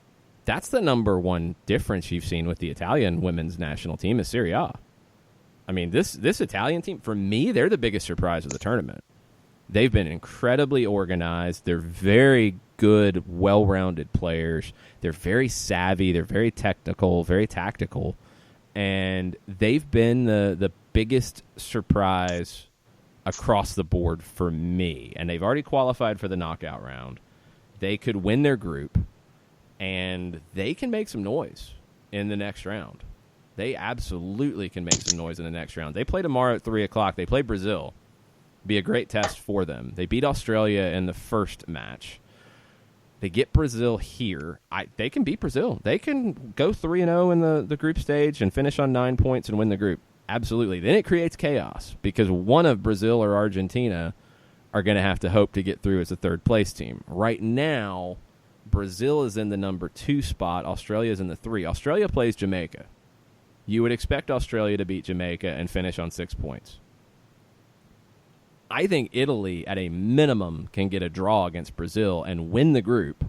that's the number one difference you've seen with the Italian women's national team is Serie A. I mean, this Italian team, for me, they're the biggest surprise of the tournament. They've been incredibly organized. They're very good, well-rounded players. They're very savvy. They're very technical, very tactical. And they've been the biggest surprise across the board for me. And they've already qualified for the knockout round. They could win their group, and they can make some noise in the next round. They absolutely can make some noise in the next round. They play tomorrow at 3 o'clock. They play Brazil. Be a great test for them. They beat Australia in the first match. They get Brazil here. They can beat Brazil. They can go 3-0 in the group stage and finish on 9 points and win the group. Absolutely. Then it creates chaos, because one of Brazil or Argentina are going to have to hope to get through as a third-place team. Right now, Brazil is in the number 2 spot. Australia is in the 3. Australia plays Jamaica. You would expect Australia to beat Jamaica and finish on 6 points. I think Italy, at a minimum, can get a draw against Brazil and win the group.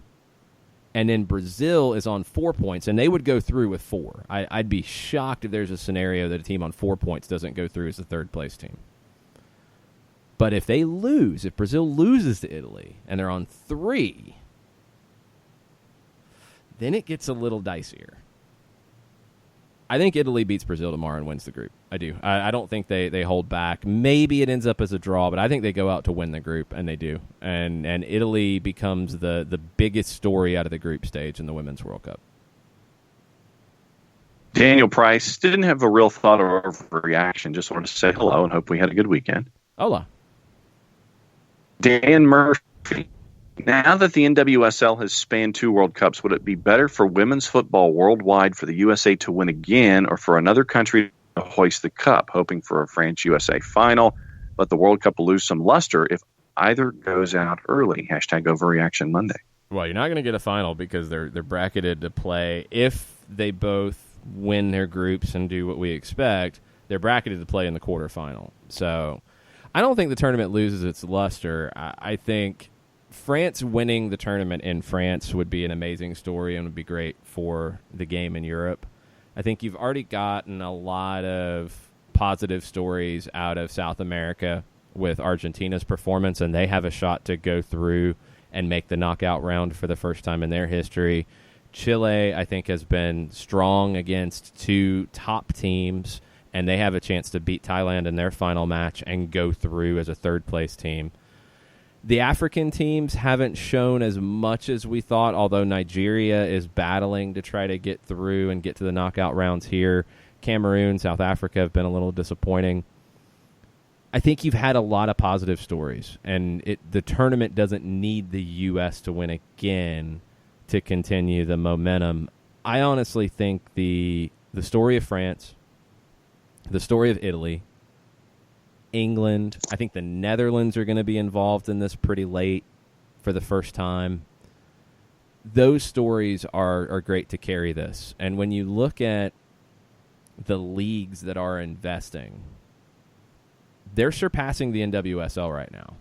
And then Brazil is on 4 points, and they would go through with 4. I'd be shocked if there's a scenario that a team on 4 points doesn't go through as the third-place team. But if they lose, if Brazil loses to Italy, and they're on 3, then it gets a little dicier. I think Italy beats Brazil tomorrow and wins the group. I do. I don't think they hold back. Maybe it ends up as a draw, but I think they go out to win the group, and they do. And Italy becomes the biggest story out of the group stage in the Women's World Cup. Daniel Price didn't have a real thought or overreaction. Just wanted to say hello and hope we had a good weekend. Hola. Dan Murphy. Now that the NWSL has spanned 2 World Cups, would it be better for women's football worldwide for the USA to win again, or for another country to hoist the cup, hoping for a France-USA final, but the World Cup will lose some luster if either goes out early? Hashtag Overreaction Monday. Well, you're not going to get a final because they're bracketed to play. If they both win their groups and do what we expect, they're bracketed to play in the quarterfinal. So I don't think the tournament loses its luster. I think France winning the tournament in France would be an amazing story and would be great for the game in Europe. I think you've already gotten a lot of positive stories out of South America with Argentina's performance, and they have a shot to go through and make the knockout round for the first time in their history. Chile, I think, has been strong against two top teams, and they have a chance to beat Thailand in their final match and go through as a third-place team. The African teams haven't shown as much as we thought, although Nigeria is battling to try to get through and get to the knockout rounds here. Cameroon, South Africa have been a little disappointing. I think you've had a lot of positive stories, and the tournament doesn't need the U.S. to win again to continue the momentum. I honestly think the story of France, the story of Italy, England, I think the Netherlands are going to be involved in this pretty late for the first time. Those stories are great to carry this. And when you look at the leagues that are investing, they're surpassing the NWSL right now.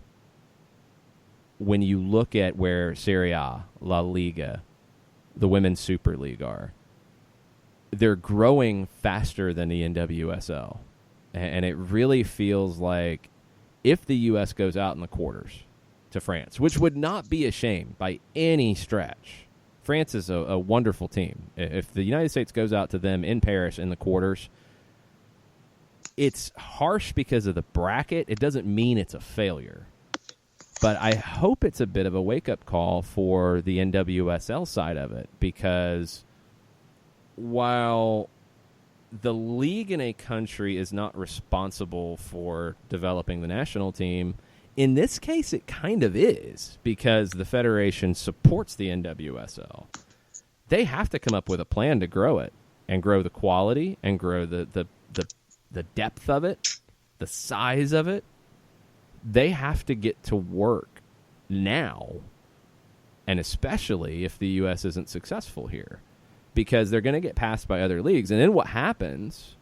When you look at where Serie A, La Liga, the Women's Super League are, they're growing faster than the NWSL. And it really feels like if the U.S. goes out in the quarters to France, which would not be a shame by any stretch. France is a wonderful team. If the United States goes out to them in Paris in the quarters, it's harsh because of the bracket. It doesn't mean it's a failure. But I hope it's a bit of a wake-up call for the NWSL side of it, because while the league in a country is not responsible for developing the national team, in this case it kind of is, because the federation supports the NWSL. They have to come up with a plan to grow it and grow the quality and grow the depth of it, the size of it. They have to get to work now, and especially if the U.S. isn't successful here, because they're going to get passed by other leagues. And then what happens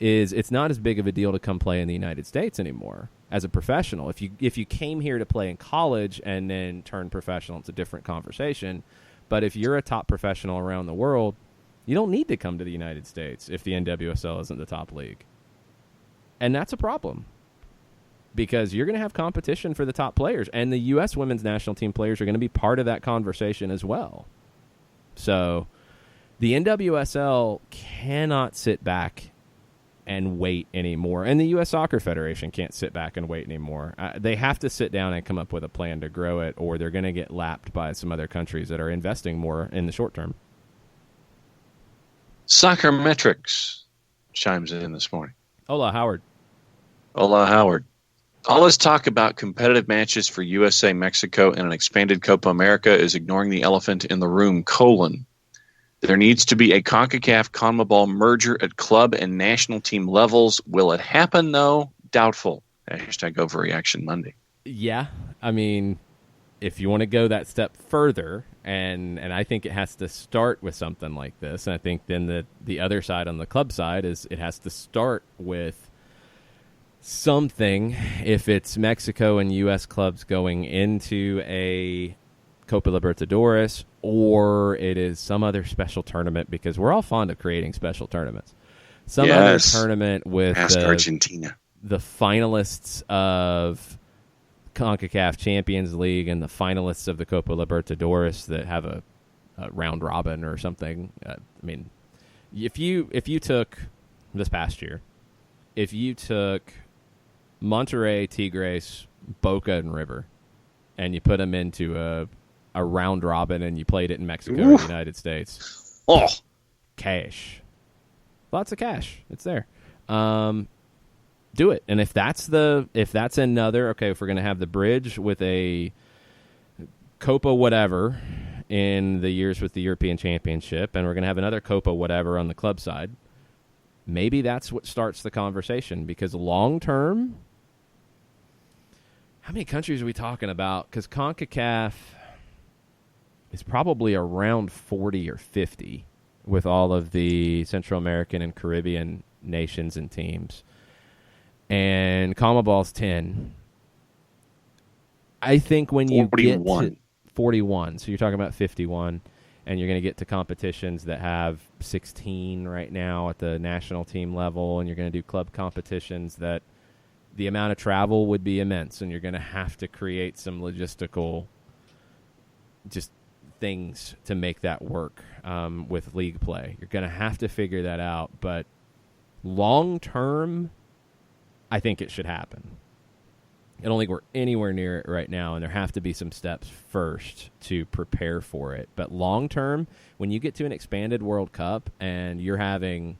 is it's not as big of a deal to come play in the United States anymore as a professional. If you came here to play in college and then turn professional, it's a different conversation. But if you're a top professional around the world, you don't need to come to the United States if the NWSL isn't the top league. And that's a problem, because you're going to have competition for the top players, and the U.S. women's national team players are going to be part of that conversation as well. So the NWSL cannot sit back and wait anymore, and the U.S. Soccer Federation can't sit back and wait anymore. They have to sit down and come up with a plan to grow it, or they're going to get lapped by some other countries that are investing more in the short term. Soccer Metrics chimes in this morning. Hola, Howard. Hola, Howard. All this talk about competitive matches for USA, Mexico, and an expanded Copa America is ignoring the elephant in the room, : there needs to be a CONCACAF CONMEBOL merger at club and national team levels. Will it happen, though? Doubtful. Hashtag Overreaction Monday. Yeah, I mean, if you want to go that step further, and I think it has to start with something like this, and I think then the other side on the club side is it has to start with something. If it's Mexico and U.S. clubs going into a Copa Libertadores, or it is some other special tournament, because we're all fond of creating special tournaments. Some other tournament with Argentina, the finalists of CONCACAF Champions League and the finalists of the Copa Libertadores that have a round robin or something. I mean, if you took this past year, if you took Monterrey, Tigres, Boca, and River, and you put them into a round robin and you played it in Mexico or the United States, cash, lots of cash. It's there. Do it. And if that's another, okay, if we're going to have the bridge with a Copa whatever in the years with the European Championship, and we're going to have another Copa whatever on the club side, maybe that's what starts the conversation. Because long term, how many countries are we talking about? Because CONCACAF is probably around 40 or 50 with all of the Central American and Caribbean nations and teams. And CONMEBOL's 10. I think when you 41. get to 41, so you're talking about 51, and you're going to get to competitions that have 16 right now at the national team level, and you're going to do club competitions that the amount of travel would be immense, and you're going to have to create some logistical things to make that work with league play. You're going to have to figure that out. But long term, I think it should happen. I don't think we're anywhere near it right now, and there have to be some steps first to prepare for it. But long term, when you get to an expanded World Cup and you're having,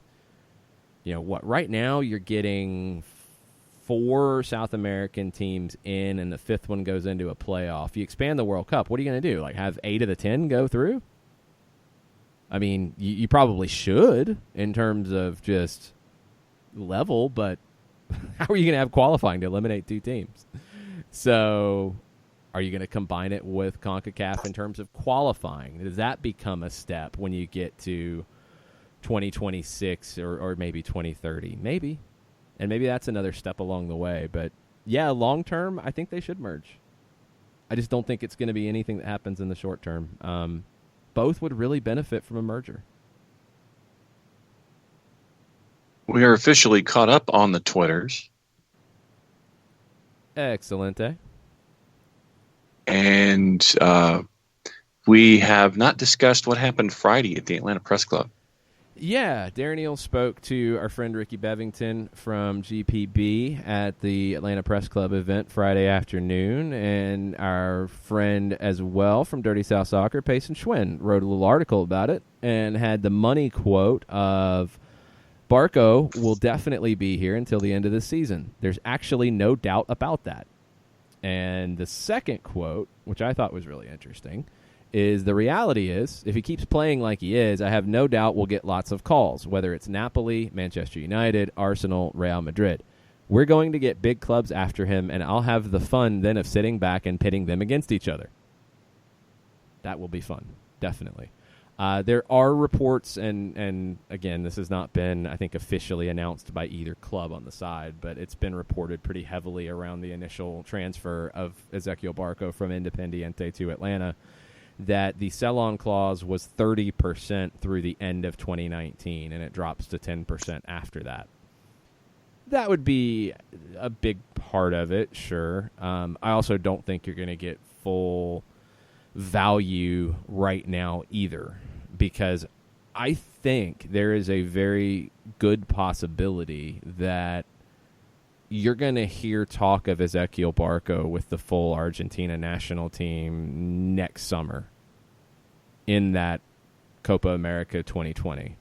right now you're getting 4 South American teams in, and the 5th one goes into a playoff. You expand the World Cup, what are you going to do? Like, have 8 of the 10 go through? I mean, you probably should in terms of just level, but how are you going to have qualifying to eliminate 2 teams? So are you going to combine it with CONCACAF in terms of qualifying? Does that become a step when you get to 2026 or maybe 2030? Maybe. And maybe that's another step along the way. But, yeah, long term, I think they should merge. I just don't think it's going to be anything that happens in the short term. Both would really benefit from a merger. We are officially caught up on the Twitters. Excelente. And we have not discussed what happened Friday at the Atlanta Press Club. Yeah, Darren Neal spoke to our friend Ricky Bevington from GPB at the Atlanta Press Club event Friday afternoon, and our friend as well from Dirty South Soccer, Payson Schwinn, wrote a little article about it and had the money quote of Barco will definitely be here until the end of the season. There's actually no doubt about that. And the second quote, which I thought was really interesting, is the reality is, if he keeps playing like he is, I have no doubt we'll get lots of calls, whether it's Napoli, Manchester United, Arsenal, Real Madrid. We're going to get big clubs after him, and I'll have the fun then of sitting back and pitting them against each other. That will be fun, definitely. There are reports, and again, this has not been, I think, officially announced by either club on the side, but it's been reported pretty heavily around the initial transfer of Ezequiel Barco from Independiente to Atlanta, that the sell-on clause was 30% through the end of 2019, and it drops to 10% after that. That would be a big part of it, sure. I also don't think you're going to get full value right now either, because I think there is a very good possibility that you're going to hear talk of Ezequiel Barco with the full Argentina national team next summer in that Copa America 2020.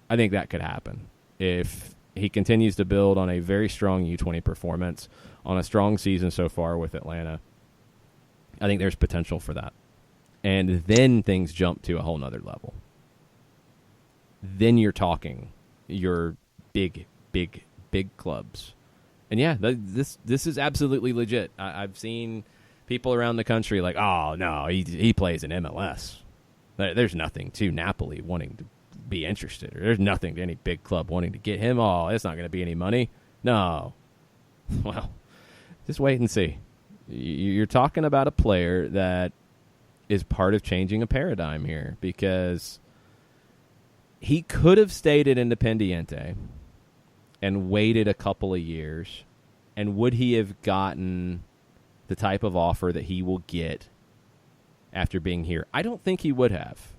I think that could happen if he continues to build on a very strong U20 performance, on a strong season so far with Atlanta. I think there's potential for that. And then things jump to a whole nother level. Then you're talking your big clubs. And yeah, this is absolutely legit. I've seen people around the country like, oh, no, he plays in MLS. There's nothing to Napoli wanting to be interested. Or there's nothing to any big club wanting to get him. Oh, it's not going to be any money. No. Well, just wait and see. You're talking about a player that is part of changing a paradigm here, because he could have stayed at Independiente and waited a couple of years, and would he have gotten the type of offer that he will get after being here? I don't think he would have.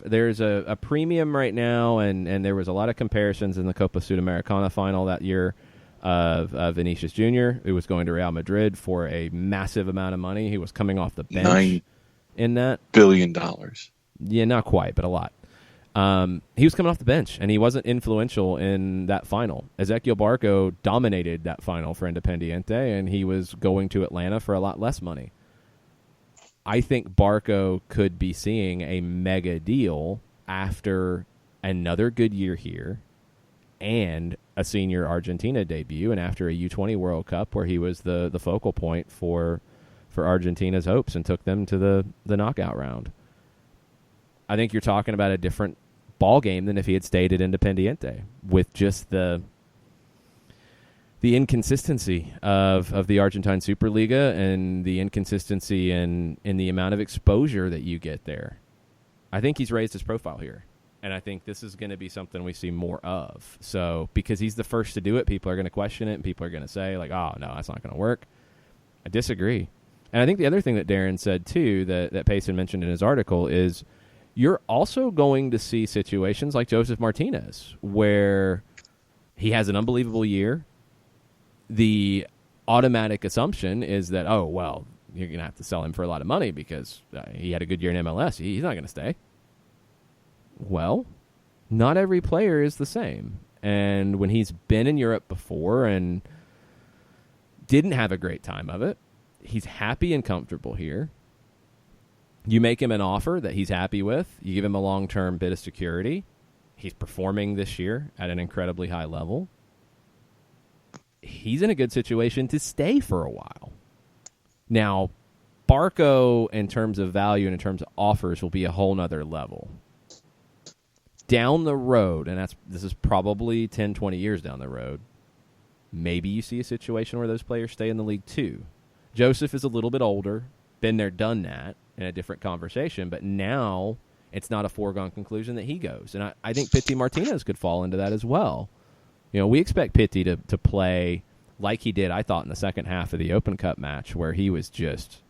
There's a premium right now, and there was a lot of comparisons in the Copa Sudamericana final that year of Vinicius Jr., who was going to Real Madrid for a massive amount of money. He was coming off the bench in that. $9 billion. Yeah, not quite, but a lot. He was coming off the bench, and he wasn't influential in that final. Ezequiel Barco dominated that final for Independiente, and he was going to Atlanta for a lot less money. I think Barco could be seeing a mega deal after another good year here and a senior Argentina debut, and after a U20 World Cup where he was the focal point for Argentina's hopes and took them to the knockout round. I think you're talking about a different ball game than if he had stayed at Independiente, with just the inconsistency of the Argentine Superliga and the inconsistency in the amount of exposure that you get there. I think he's raised his profile here, and I think this is going to be something we see more of. So because he's the first to do it, people are going to question it, and people are going to say, like, oh, no, that's not going to work. I disagree. And I think the other thing that Darren said, too, that Payson mentioned in his article is you're also going to see situations like Joseph Martinez where he has an unbelievable year. The automatic assumption is that, oh, well, you're going to have to sell him for a lot of money because he had a good year in MLS. He's not going to stay. Well, not every player is the same. And when he's been in Europe before and didn't have a great time of it, he's happy and comfortable here. You make him an offer that he's happy with. You give him a long-term bit of security. He's performing this year at an incredibly high level. He's in a good situation to stay for a while. Now, Barco, in terms of value and in terms of offers, will be a whole nother level. Down the road, and this is probably 10, 20 years down the road, maybe you see a situation where those players stay in the league too. Joseph is a little bit older, been there, done that, in a different conversation, but now it's not a foregone conclusion that he goes. And I think Pity Martinez could fall into that as well. You know, we expect Pity to play like he did, I thought, in the second half of the Open Cup match, where he was just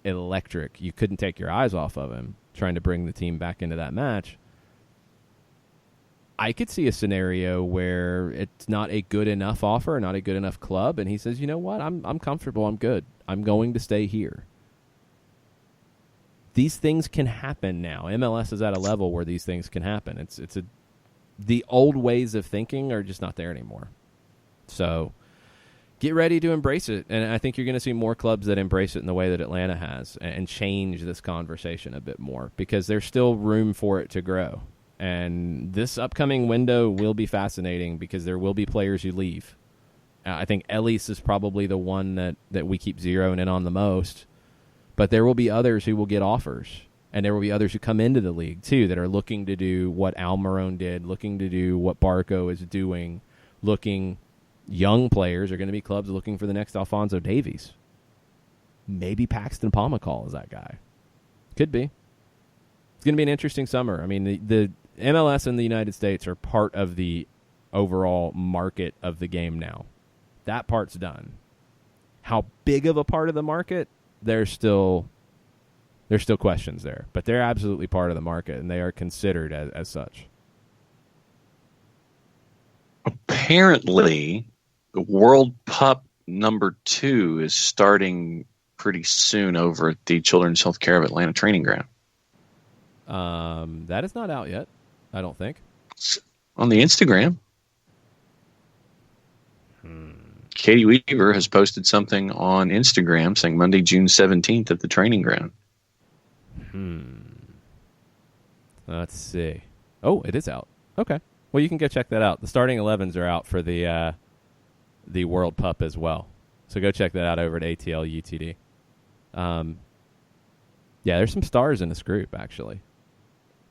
electric. You couldn't take your eyes off of him trying to bring the team back into that match. I could see a scenario where it's not a good enough offer, not a good enough club, and he says, you know what, I'm comfortable, I'm good. I'm going to stay here. These things can happen now. MLS is at a level where these things can happen. The old ways of thinking are just not there anymore. So get ready to embrace it. And I think you're going to see more clubs that embrace it in the way that Atlanta has and change this conversation a bit more because there's still room for it to grow. And this upcoming window will be fascinating because there will be players who leave. I think Ellis is probably the one that we keep zeroing in on the most. But there will be others who will get offers. And there will be others who come into the league, too, that are looking to do what Almiron did, looking to do what Barco is doing, young players are going to be clubs looking for the next Alphonso Davies. Maybe Paxton Pomacall is that guy. Could be. It's going to be an interesting summer. I mean, the MLS and the United States are part of the overall market of the game now. That part's done. How big of a part of the market? There's still questions there, but they're absolutely part of the market, and they are considered as such. Apparently, the World Pup number 2 is starting pretty soon over at the Children's Healthcare of Atlanta training ground. That is not out yet, I don't think. It's on the Instagram. Katie Weaver has posted something on Instagram saying Monday, June 17th at the training ground. Let's see. Oh, it is out. Okay. Well, you can go check that out. The starting 11s are out for the World Pup as well. So go check that out over at ATL UTD. Yeah, there's some stars in this group, actually.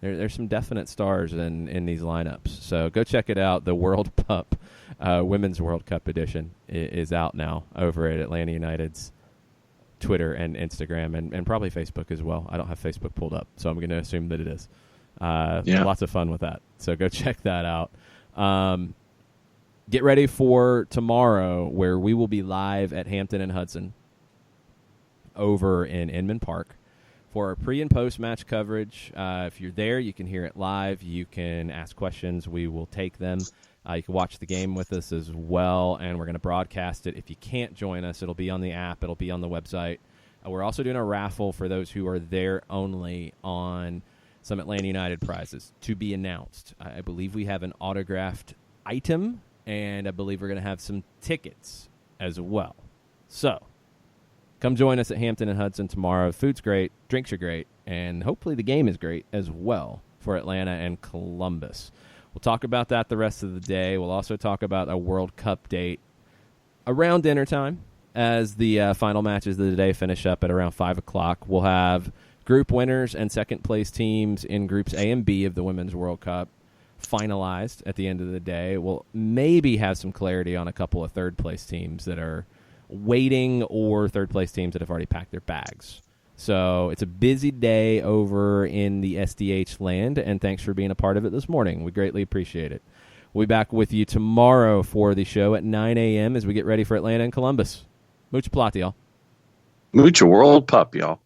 There's some definite stars in these lineups. So go check it out. The World Pup Women's World Cup edition is out now over at Atlanta United's Twitter and Instagram and probably Facebook as well. I don't have Facebook pulled up, so I'm going to assume that it is. Lots of fun with that. So go check that out. Get ready for tomorrow where we will be live at Hampton and Hudson over in Inman Park for our pre- and post-match coverage. If you're there, you can hear it live. You can ask questions. We will take them. You can watch the game with us as well, and we're going to broadcast it. If you can't join us, it'll be on the app. It'll be on the website. We're also doing a raffle for those who are there only on some Atlanta United prizes to be announced. I believe we have an autographed item, and I believe we're going to have some tickets as well. So come join us at Hampton and Hudson tomorrow. Food's great, drinks are great, and hopefully the game is great as well for Atlanta and Columbus. We'll talk about that the rest of the day. We'll also talk about a World Cup date around dinner time as the final matches of the day finish up at around 5 o'clock. We'll have group winners and second-place teams in Groups A and B of the Women's World Cup finalized at the end of the day. We'll maybe have some clarity on a couple of third-place teams that are waiting or third-place teams that have already packed their bags. So it's a busy day over in the SDH land, and thanks for being a part of it this morning. We greatly appreciate it. We'll be back with you tomorrow for the show at 9 a.m. as we get ready for Atlanta and Columbus. Mucho plati, y'all. Mooch a World Pup, y'all.